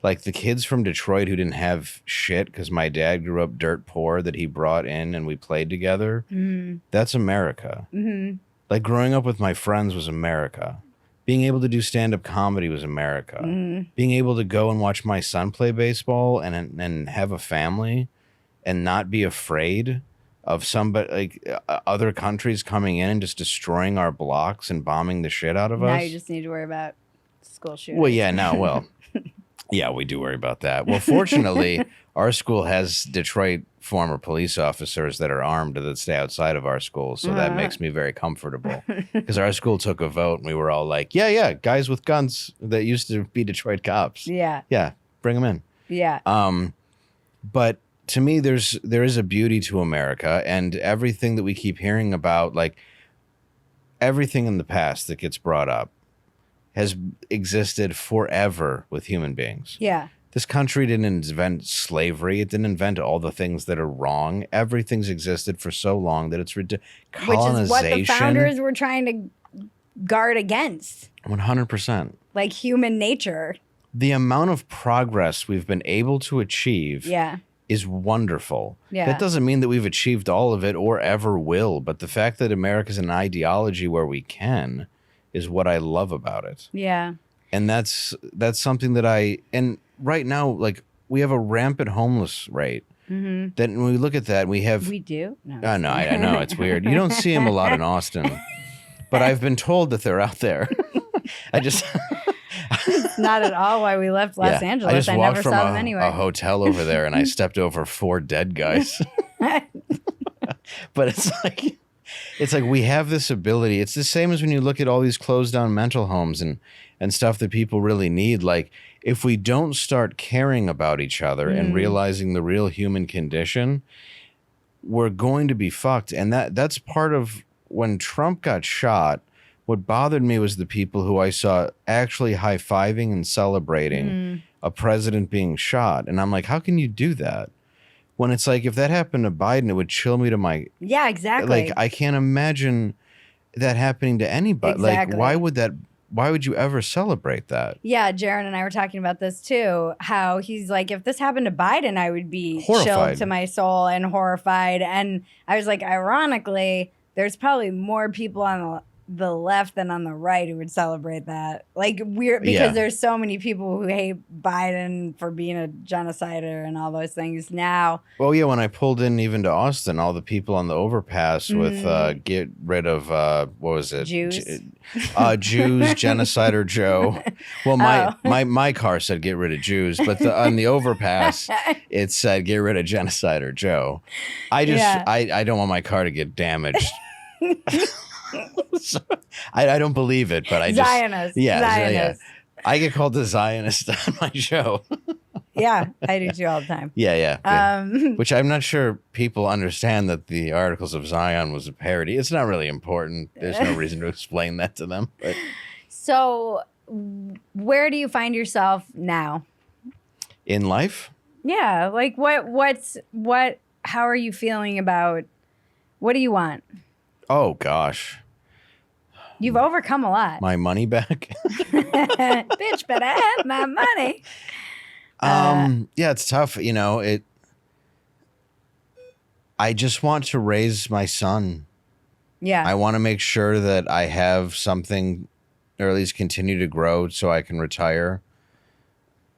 Like the kids from Detroit who didn't have shit because my dad grew up dirt poor that he brought in and we played together. Mm-hmm. That's America. Mm-hmm. Like growing up with my friends was America. Being able to do stand-up comedy was America. Mm-hmm. Being able to go and watch my son play baseball and have a family and not be afraid of somebody, like other countries coming in and just destroying our blocks and bombing the shit out of us. Now you just need to worry about school shootings. Well, yeah, yeah, we do worry about that. Well, fortunately, our school has Detroit former police officers that are armed that stay outside of our school. So that makes me very comfortable because our school took a vote and we were all like, yeah, guys with guns that used to be Detroit cops. Yeah. Yeah, bring them in. Yeah. But to me, there is a beauty to America, and everything that we keep hearing about, like everything in the past that gets brought up, has existed forever with human beings. Yeah. This country didn't invent slavery. It didn't invent all the things that are wrong. Everything's existed for so long that it's ridiculous. Which is what the founders were trying to guard against. 100%. Like human nature. The amount of progress we've been able to achieve is wonderful. Yeah. That doesn't mean that we've achieved all of it or ever will, but the fact that America's an ideology where we can is what I love about it. Yeah. And that's something that and right now, like, we have a rampant homeless rate. Mm-hmm. Then when we look at that, we do? No, no, I know, it's weird. You don't see them a lot in Austin, but I've been told that they're out there. I just... Not at all why we left Los Angeles. I just walked never from saw them anywhere. a hotel over there, and I stepped over 4 dead guys. But it's like we have this ability. It's the same as when you look at all these closed down mental homes and stuff that people really need. Like, if we don't start caring about each other and realizing the real human condition, we're going to be fucked. And that's part of when Trump got shot. What bothered me was the people who I saw actually high-fiving and celebrating a president being shot. And I'm like, how can you do that? When it's like, if that happened to Biden, it would chill me to my... Yeah, exactly. Like, I can't imagine that happening to anybody. Exactly. Like, why would you ever celebrate that? Yeah, Jaron and I were talking about this too, how he's like, if this happened to Biden, I would be chilled to my soul and horrified. And I was like, ironically, there's probably more people on the left than on the right who would celebrate that. Like, weird, because there's so many people who hate Biden for being a genocider and all those things now. Well, yeah, when I pulled in even to Austin, all the people on the overpass with get rid of, what was it? Jews. Jews, genocider Joe. Well, my car said get rid of Jews, but on the overpass, it said get rid of genocider Joe. I don't want my car to get damaged. So, I don't believe it, but I just... Zionist. Yeah. I get called the Zionist on my show. Yeah, I do too all the time. Yeah. Which I'm not sure people understand that the Articles of Zion was a parody. It's not really important. There's no reason to explain that to them. But. So, where do you find yourself now? In life? Yeah, like how are you feeling about, what do you want? Oh, gosh. You've overcome a lot. My money back? Bitch, better have my money. Yeah, it's tough. You know, I just want to raise my son. Yeah. I want to make sure that I have something, or at least continue to grow so I can retire.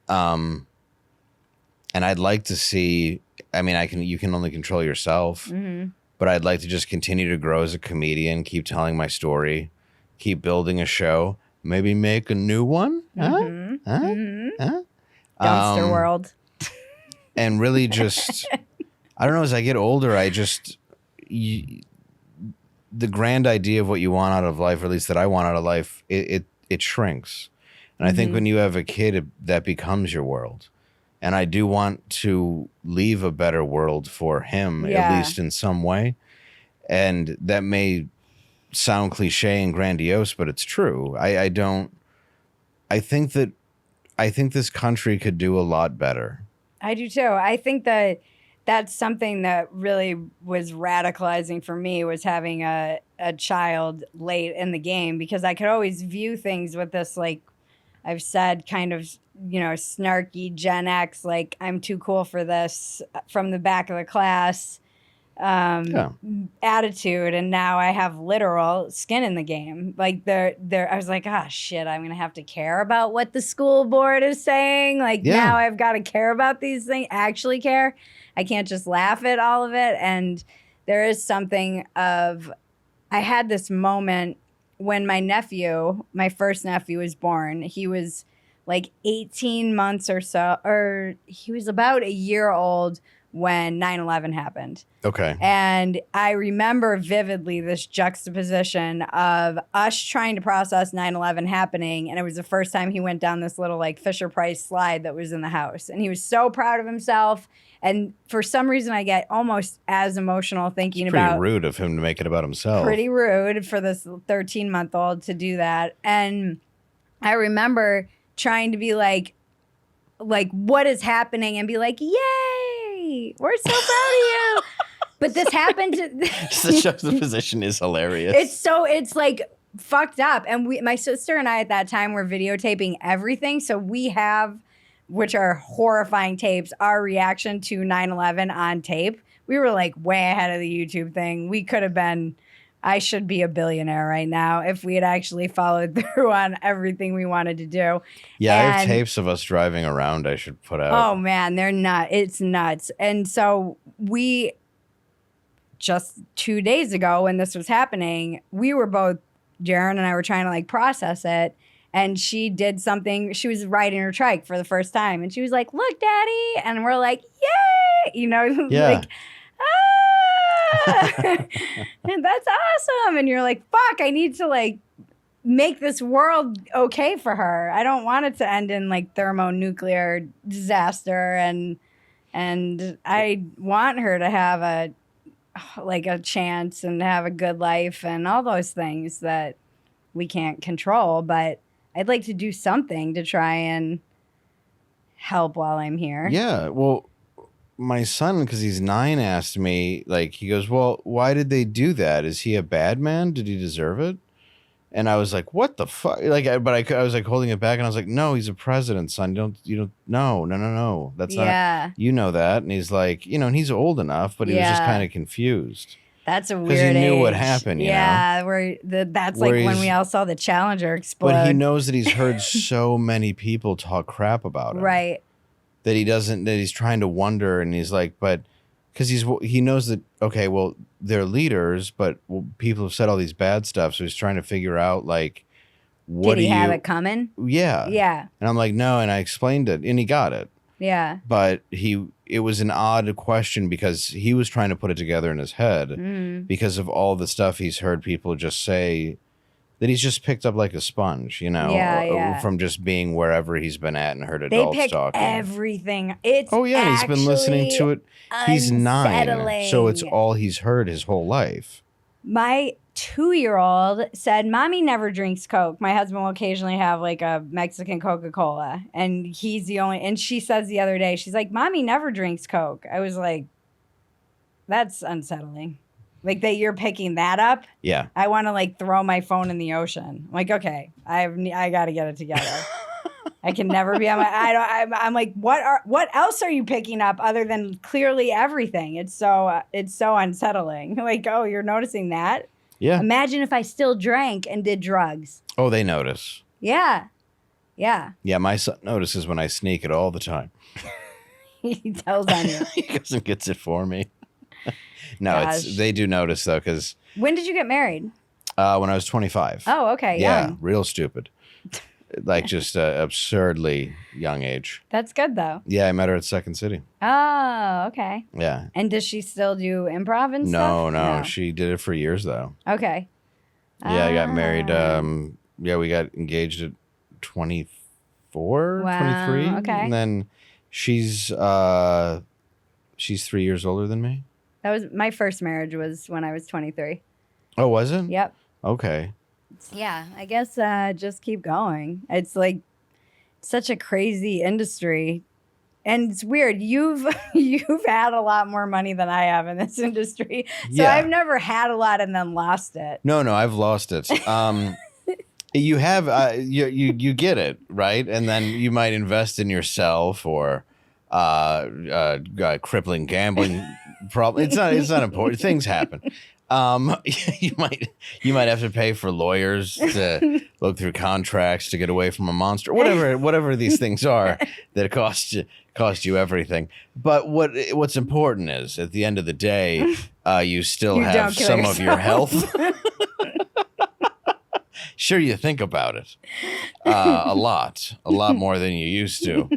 And I'd like to see, I mean, you can only control yourself. Mm-hmm. But I'd like to just continue to grow as a comedian, keep telling my story, keep building a show, maybe make a new one. Dumpster World. And really just, I don't know, as I get older, the grand idea of what you want out of life, or at least that I want out of life, it shrinks. And I think when you have a kid, that becomes your world. And I do want to leave a better world for him, at least in some way. And that may sound cliche and grandiose, but it's true. I think this country could do a lot better. I do too. I think that's something that really was radicalizing for me, was having a child late in the game, because I could always view things with this, like I've said, kind of, snarky Gen X, like, I'm too cool for this, from the back of the class attitude. And now I have literal skin in the game. Like, I was like, shit, I'm going to have to care about what the school board is saying. Like, now I've got to care about these things, actually care. I can't just laugh at all of it. And there is something of, I had this moment when my first nephew was born. He was like 18 months or so, or he was about a year old when 9/11 happened. Okay. And I remember vividly this juxtaposition of us trying to process 9/11 happening. And it was the first time he went down this little like Fisher-Price slide that was in the house. And he was so proud of himself. And for some reason, I get almost as emotional thinking It's pretty about. rude of him to make it about himself. Pretty rude for this 13-month-old to do that. And I remember trying to be like, what is happening? And be like, yay, we're so proud of you. But this happened. The juxtaposition is hilarious. It's like fucked up. And my sister and I at that time were videotaping everything. So we have, which are horrifying tapes, our reaction to 9/11 on tape. We were like way ahead of the YouTube thing. We could have been, I should be a billionaire right now if we had actually followed through on everything we wanted to do. Yeah, I have tapes of us driving around I should put out. Oh man, they're nuts. It's nuts. And so we, just 2 days ago when this was happening, we were both, Jaren and I were trying to like process it. And she did something, she was riding her trike for the first time. And she was like, look, Daddy. And we're like, yay. You know, like, and that's awesome. And you're like, fuck, I need to like make this world okay for her. I don't want it to end in like thermonuclear disaster. And I want her to have a chance and have a good life and all those things that we can't control. But I'd like to do something to try and help while I'm here. Yeah. Well, my son, because he's 9, asked me, like, he goes, well, why did they do that? Is he a bad man? Did he deserve it? And I was like, what the fuck? Like, I was like holding it back, and I was like, no, he's a president, son. You don't, no. That's not, you know that. And he's like, you know, and he's old enough, but he was just kind of confused. That's a weird because he knew age. what happened, you know? That's like when we all saw the Challenger explode. But he knows that he's heard so many people talk crap about him. Right. That he's trying to wonder, and he's like, but because he knows that, okay, well, they're leaders, but people have said all these bad stuff, so he's trying to figure out, like, what did he have it coming? Yeah. Yeah. And I'm like, no, and I explained it, and he got it. Yeah. But it was an odd question because he was trying to put it together in his head because of all the stuff he's heard people just say that he's just picked up like a sponge, you know, from just being wherever he's been at and heard adults they pick talking. Everything. It's he's been listening to it. He's 9, so it's all he's heard his whole life. My 2-year-old said, Mommy never drinks Coke. My husband will occasionally have like a Mexican Coca-Cola, and he's the only, and she says the other day, she's like, Mommy never drinks Coke. I was like, that's unsettling. Like that you're picking that up. Yeah. I want to like throw my phone in the ocean. I'm like, okay, I got to get it together. I can never be on my, I'm like, what else are you picking up other than clearly everything? It's so unsettling. Like, oh, you're noticing that? Yeah. Imagine if I still drank and did drugs. Oh, they notice. Yeah. Yeah. Yeah. My son notices when I sneak it all the time. He tells on you. He goes and gets it for me. No, they do notice though, because. When did you get married? When I was 25. Oh, okay. Yeah, young. Real stupid. Like just absurdly young age. That's good though. Yeah, I met her at Second City. Oh, okay. Yeah. And does she still do improv and stuff? No. She did it for years though. Okay. Yeah, I got married. We got engaged at 24, 23. Okay. And then she's 3 years older than me. That was my first marriage was when I was 23. Oh, was it? Yep. Okay. Yeah, I guess just keep going. It's like such a crazy industry. And it's weird. You've had a lot more money than I have in this industry. So I've never had a lot and then lost it. No, I've lost it. You have you get it, right? And then you might invest in yourself or crippling gambling problem. It's not important. Things happen. You might have to pay for lawyers to look through contracts to get away from a monster. Whatever these things are that cost you everything. But what's important is at the end of the day, you still have some of your health. Sure, you think about it a lot more than you used to.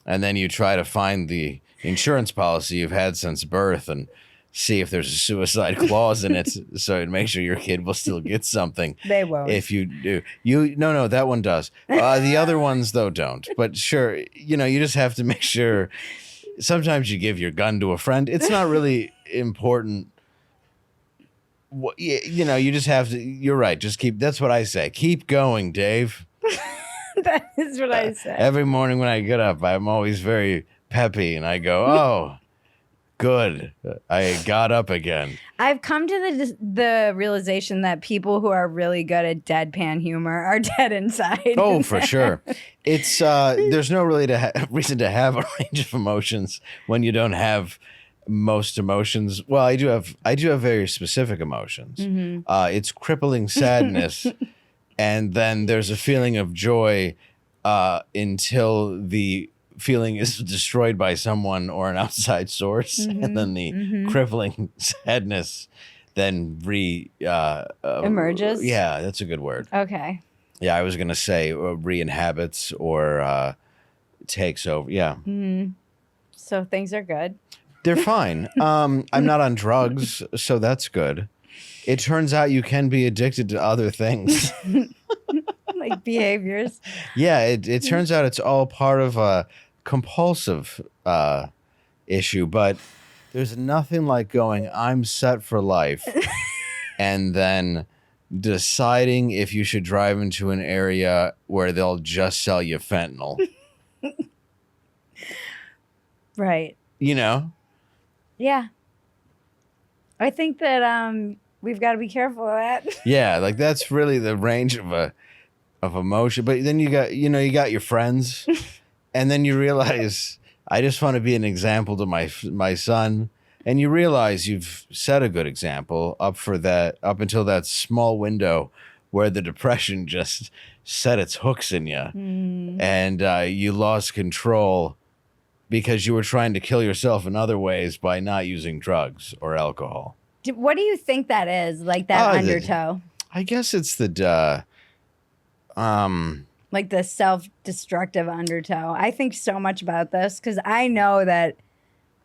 And then you try to find the insurance policy you've had since birth and see if there's a suicide clause in it, so to make sure your kid will still get something. They won't. If you do. No, that one does. The other ones, though, don't. But sure, you just have to make sure. Sometimes you give your gun to a friend. It's not really important. You just have to. You're right. Just keep. That's what I say. Keep going, Dave. That is what I say. Every morning when I get up, I'm always very peppy, and I go, "Oh, good, I got up again." I've come to the realization that people who are really good at deadpan humor are dead inside. Oh, for sure. It's there's no really reason to have a range of emotions when you don't have most emotions. Well, I do have very specific emotions. Mm-hmm. It's crippling sadness, and then there's a feeling of joy until the feeling is destroyed by someone or an outside source, and then the crippling sadness then emerges. Yeah, that's a good word. Okay. Yeah, I was gonna say re-inhabits or takes over. Yeah. Mm-hmm. So things are good. They're fine. I'm not on drugs, so that's good. It turns out you can be addicted to other things. Like behaviors. Yeah, it turns out it's all part of a compulsive issue, but there's nothing like going, I'm set for life, and then deciding if you should drive into an area where they'll just sell you fentanyl. Right. Yeah. I think that we've got to be careful of that. Yeah, like that's really the range of emotion. But then you got your friends, and then you realize I just want to be an example to my son, and you realize you've set a good example up until that small window where the depression just set its hooks in you, and you lost control because you were trying to kill yourself in other ways by not using drugs or alcohol. What do you think that is? Like that undertow? I guess it's the like the self-destructive undertow. I think so much about this because I know that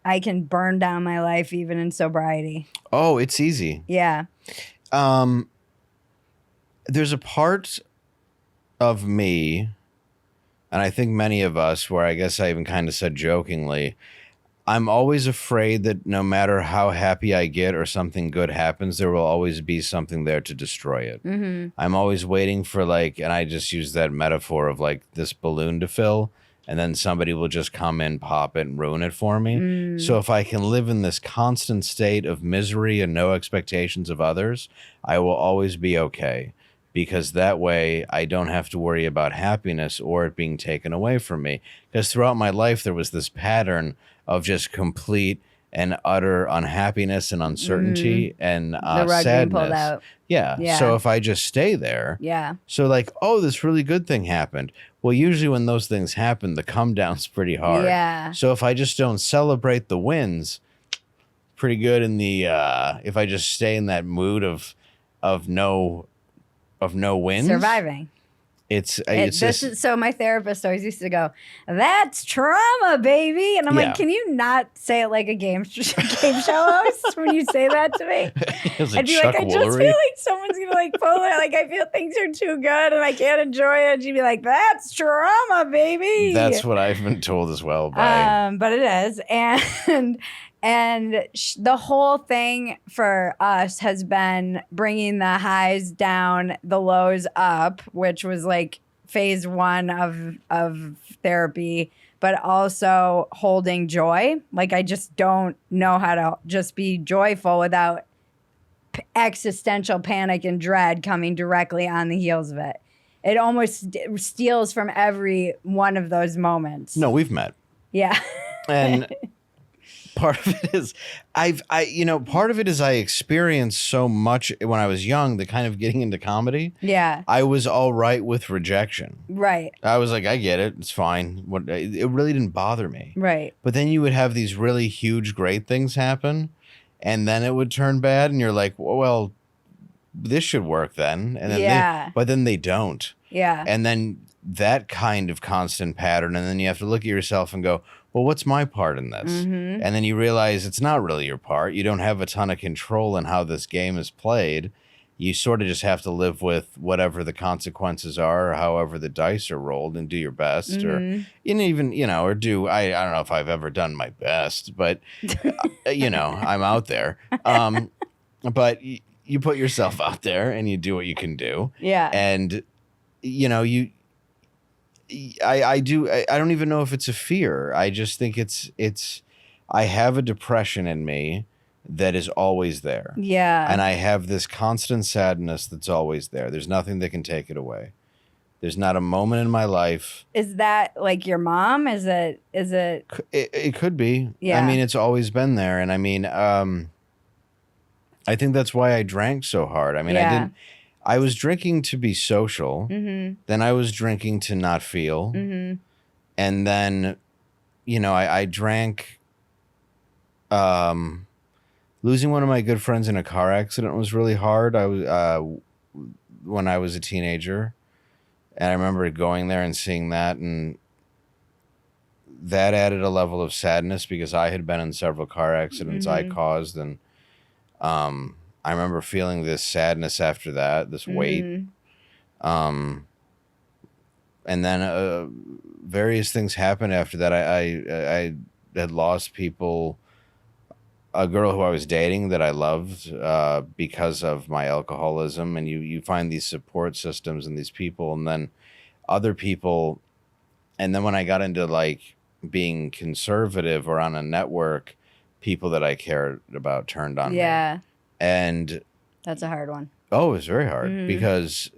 I can burn down my life even in sobriety. Oh, it's easy. Yeah. There's a part of me, and I think many of us, where I guess I even kind of said jokingly, I'm always afraid that no matter how happy I get or something good happens, there will always be something there to destroy it. Mm-hmm. I'm always waiting for and I just use that metaphor of like this balloon to fill, and then somebody will just come in, pop it, and ruin it for me. So if I can live in this constant state of misery and no expectations of others, I will always be okay. Because that way I don't have to worry about happiness or it being taken away from me. Because throughout my life, there was this pattern of just complete and utter unhappiness and uncertainty and the rug sadness. being pulled out. Yeah. So if I just stay there, so this really good thing happened. Well, usually when those things happen, the come down's pretty hard. Yeah. So if I just don't celebrate the wins, pretty good in the if I just stay in that mood of no wins, surviving. So my therapist always used to go, "That's trauma, baby," and I'm like, "Can you not say it like a game show host when you say that to me?" I'd be like, "I just feel like someone's gonna pull it. Like I feel things are too good and I can't enjoy it." And she'd be like, "That's trauma, baby." That's what I've been told as well. But it is, and the whole thing for us has been bringing the highs down, the lows up, which was like phase one of therapy, but also holding joy. Like I just don't know how to just be joyful without existential panic and dread coming directly on the heels of it. It almost steals from every one of those moments. No, we've met. Yeah. And part of it is part of it is I experienced so much when I was young, the kind of getting into comedy. Yeah. I was all right with rejection. Right. I was like, I get it. It's fine. It really didn't bother me. Right. But then you would have these really huge, great things happen, and then it would turn bad, and you're like, well, this should work then. And then but then they don't. Yeah. And then that kind of constant pattern, and then you have to look at yourself and go, well, what's my part in this? Mm-hmm. And then you realize it's not really your part. You don't have a ton of control in how this game is played. You sort of just have to live with whatever the consequences are, or however the dice are rolled, and do your best, or even, or do, I don't know if I've ever done my best, but I'm out there. But you put yourself out there and you do what you can do. Yeah. And, I don't even know if it's a fear. I just think I have a depression in me that is always there. Yeah. And I have this constant sadness that's always there. There's nothing that can take it away. There's not a moment in my life. Is that like your mom? Is it? It could be. Yeah. I mean, it's always been there. And I mean, I think that's why I drank so hard. I mean, I was drinking to be social. Mm-hmm. Then I was drinking to not feel. Mm-hmm. And then, I drank, losing one of my good friends in a car accident was really hard. I was, when I was a teenager, and I remember going there and seeing that, and that added a level of sadness because I had been in several car accidents I caused. And, I remember feeling this sadness after that, this weight. And then various things happened after that. I had lost people, a girl who I was dating that I loved because of my alcoholism. And you find these support systems and these people, and then other people. And then when I got into like being conservative or on a network, people that I cared about turned on me. Yeah. And That's a hard one. oh, it was very hard because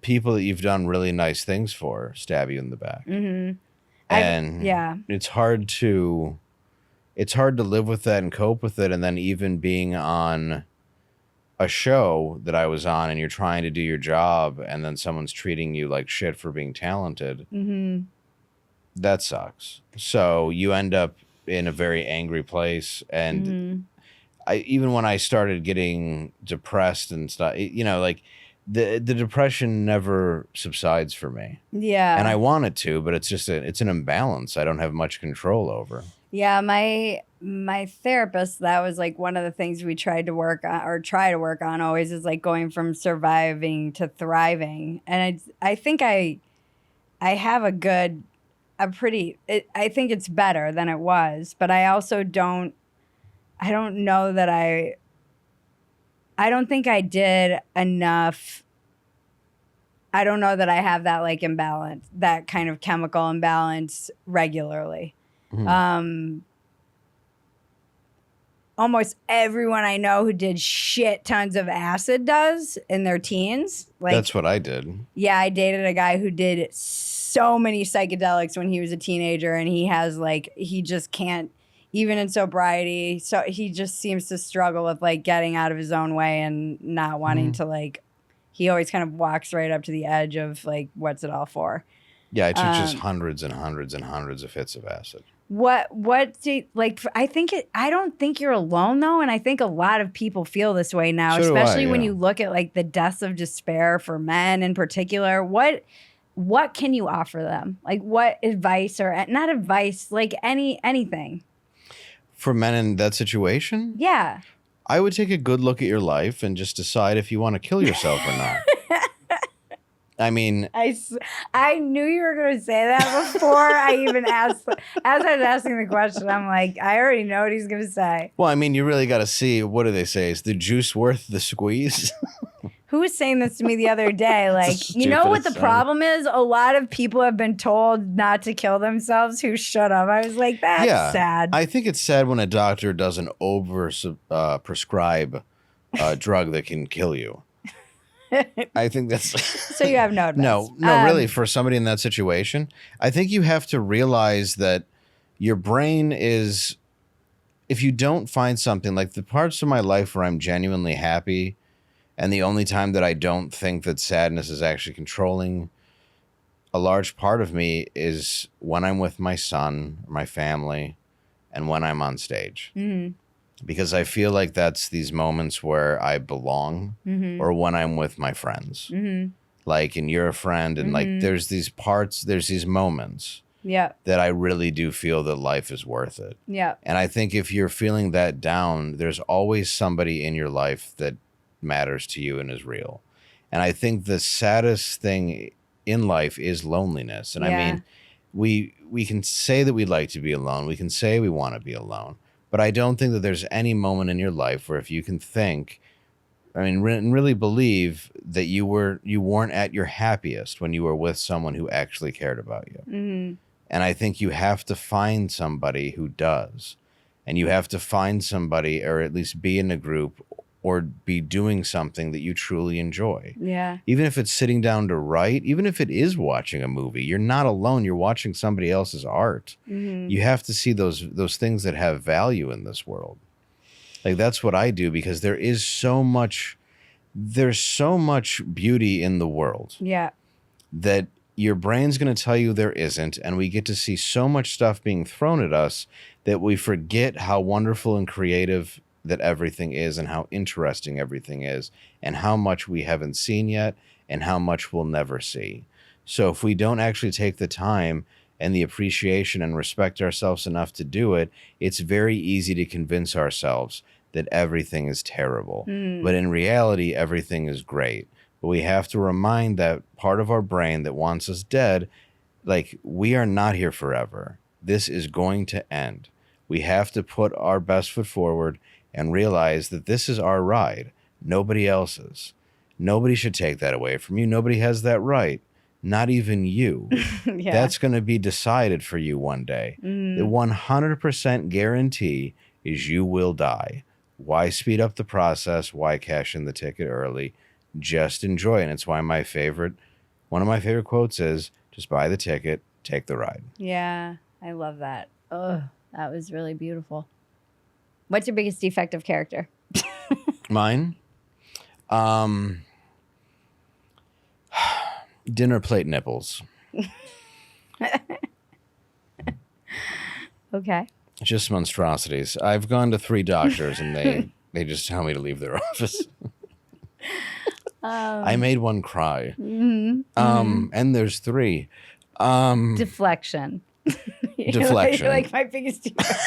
people that you've done really nice things for stab you in the back. Mm-hmm. And it's hard to live with that and cope with it. And then even being on a show that I was on and you're trying to do your job and then someone's treating you like shit for being talented, that sucks. So you end up in a very angry place. And even when I started getting depressed and stuff, like the depression never subsides for me. Yeah. And I want it to, but it's just it's an imbalance I don't have much control over. Yeah, my therapist, that was like one of the things we tried to work on, or try to work on always, is like going from surviving to thriving. And I think I have I think it's better than it was, but I also don't know that I don't think I did enough. I don't know that I have that like imbalance, that kind of chemical imbalance regularly. Almost everyone I know who did shit tons of acid does in their teens. Like, that's what I did. Yeah, I dated a guy who did so many psychedelics when he was a teenager, and he just can't, even in sobriety. So he just seems to struggle with like getting out of his own way and not wanting to like, he always kind of walks right up to the edge of like, what's it all for? Yeah, I took just hundreds and hundreds and hundreds of hits of acid. What do you, like? I don't think you're alone though, and I think a lot of people feel this way now, So do I, especially when yeah. you look at like the deaths of despair for men in particular. What can you offer them? Like, what advice, or not advice, like anything? For men in that situation? Yeah. I would take a good look at your life and just decide if you want to kill yourself or not. I mean, I knew you were going to say that before I even asked. As I was asking the question, I'm like, I already know what he's going to say. well, I mean, you really got to see, what do they say? Is the juice worth the squeeze? Who was saying this to me the other day? Like, you know what the stupidest problem is? A lot of people have been told not to kill themselves who should have. I was like, that's sad. I think it's sad when a doctor doesn't prescribe a drug that can kill you. I think that's... So you have no advice. No, really, for somebody in that situation, I think you have to realize that your brain is... If you don't find something, like the parts of my life where I'm genuinely happy, and the only time that I don't think that sadness is actually controlling a large part of me is when I'm with my son, my family, and when I'm on stage. Mm-hmm. Because I feel like that's these moments where I belong, or when I'm with my friends. Like, and you're a friend, and like there's these parts, there's these moments Yeah. that I really do feel that life is worth it. Yeah. And I think if you're feeling that down, there's always somebody in your life that matters to you and is real. And I think the saddest thing in life is loneliness. And I mean, we can say that we'd like to be alone. We can say we want to be alone. But I don't think that there's any moment in your life where if you can think, I mean, really believe that you weren't at your happiest when you were with someone who actually cared about you. Mm-hmm. And I think you have to find somebody who does. And you have to find somebody, or at least be in a group, or be doing something that you truly enjoy. Yeah. Even if it's sitting down to write, even if it is watching a movie, you're not alone. You're watching somebody else's art. Mm-hmm. You have to see those things that have value in this world. Like, that's what I do, because there's so much beauty in the world. Yeah. That your brain's going to tell you there isn't, and we get to see so much stuff being thrown at us that we forget how wonderful and creative that everything is, and how interesting everything is, and how much we haven't seen yet, and how much we'll never see. So if we don't actually take the time and the appreciation and respect ourselves enough to do it, it's very easy to convince ourselves that everything is terrible. But in reality, everything is great. But we have to remind that part of our brain that wants us dead, like, we are not here forever. This is going to end. We have to put our best foot forward and realize that this is our ride, nobody else's. Nobody should take that away from you. Nobody has that right. Not even you. Yeah. That's going to be decided for you one day. The 100% guarantee is you will die. Why speed up the process? Why cash in the ticket early? Just enjoy it. And it's why one of my favorite quotes is, just buy the ticket, take the ride. Yeah. I love that. Oh, that was really beautiful. What's your biggest defect of character? Mine? Dinner plate nipples. Okay. Just monstrosities. I've gone to 3 doctors and they just tell me to leave their office. I made one cry. And there's 3. Deflection. Deflection. You're like my biggest defect.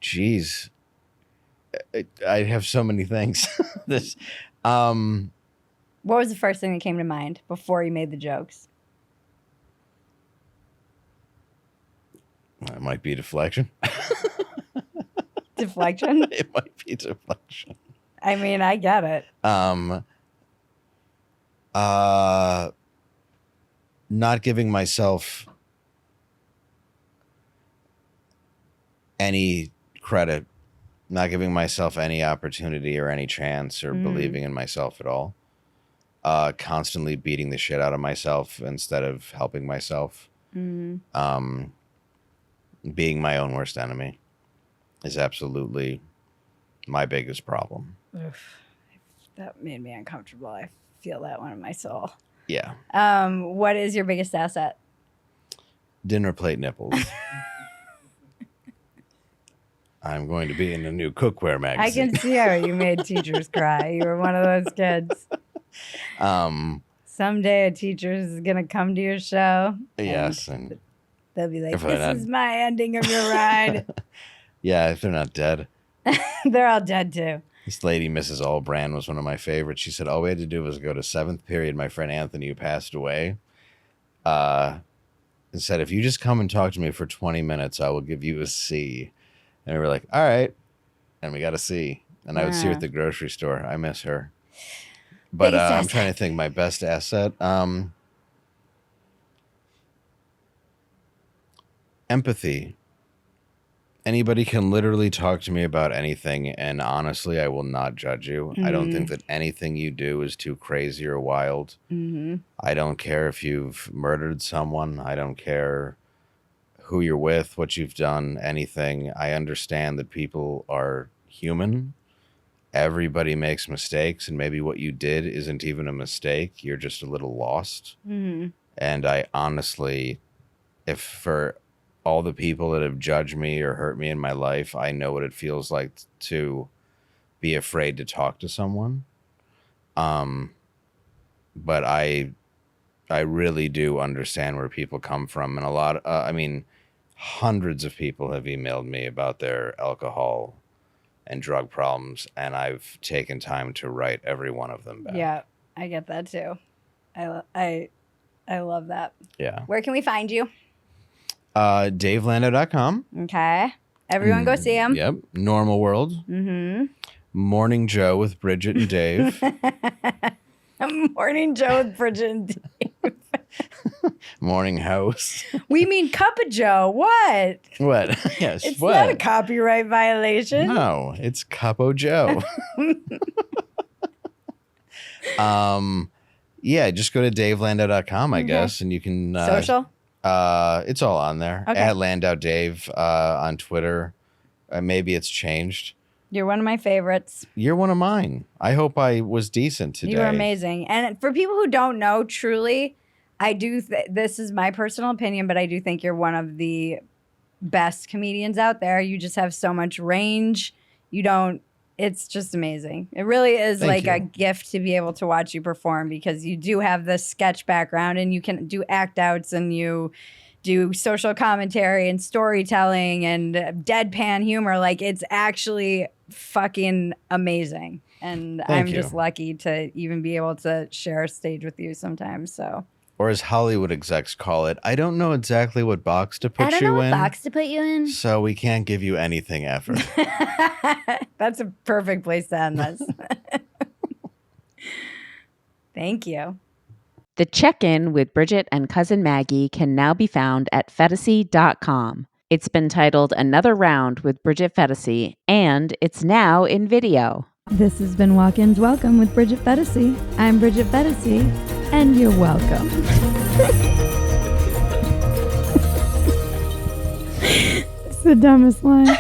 Geez, I have so many things. What was the first thing that came to mind before you made the jokes? It might be deflection. Deflection? It might be deflection. I mean, I get it. Not giving myself any credit, not giving myself any opportunity or any chance or believing in myself at all. Constantly beating the shit out of myself instead of helping myself. Being my own worst enemy is absolutely my biggest problem. Oof. That made me uncomfortable. I feel that one in my soul. Yeah. What is your biggest asset? Dinner plate nipples. I'm going to be in a new cookware magazine. I can see how you made teachers cry. You were one of those kids. Someday a teacher is going to come to your show. Yes. And they'll be like, this is my ending of your ride. Yeah, if they're not dead. They're all dead too. This lady, Mrs. Allbrand, was one of my favorites. She said, all we had to do was go to 7th period. My friend Anthony, who passed away, and said, if you just come and talk to me for 20 minutes, I will give you a C. And we were like, all right. And we got a C. And I would see her at the grocery store. I miss her. But I'm trying to think my best asset. Empathy. Anybody can literally talk to me about anything, and honestly, I will not judge you. I don't think that anything you do is too crazy or wild. I don't care if you've murdered someone. I don't care who you're with, what you've done, anything. I understand that people are human. Everybody makes mistakes, and maybe what you did isn't even a mistake. You're just a little lost. And I honestly, if for all the people that have judged me or hurt me in my life, I know what it feels like to be afraid to talk to someone. But I really do understand where people come from. And a lot, I mean, hundreds of people have emailed me about their alcohol and drug problems, and I've taken time to write every one of them back. Yeah, I get that too. I love that. Yeah. Where can we find you? DaveLandau.com. Okay. Everyone go see him. Yep. Normal World. Mm-hmm. Morning Joe with Bridget and Dave. Morning Joe with Bridget and Dave. Morning House. We mean Cup of Joe. What? What? Yes. It's what? not a copyright violation. No, it's Cupo Joe. Yeah, just go to DaveLandau.com, I guess, and you can Social? It's all on there. Okay. At Landau Dave on Twitter. Maybe it's changed. You're one of my favorites. You're one of mine. I hope I was decent today. You were amazing. And for people who don't know, truly, I do. This is my personal opinion, but I do think you're one of the best comedians out there. You just have so much range. You don't. It's just amazing. It really is a gift to be able to watch you perform, because you do have this sketch background and you can do act outs and you do social commentary and storytelling and deadpan humor. Like, it's actually fucking amazing. And I'm just lucky to even be able to share a stage with you sometimes. So, or as Hollywood execs call it, I don't know exactly what box to put you in. I don't know what box to put you in. So we can't give you anything ever. That's a perfect place to end this. Thank you. The check-in with Bridget and Cousin Maggie can now be found at Phetasy.com. It's been titled Another Round with Bridget Phetasy, and it's now in video. This has been Walk-Ins Welcome with Bridget Phetasy. I'm Bridget Phetasy, and you're welcome. It's the dumbest line.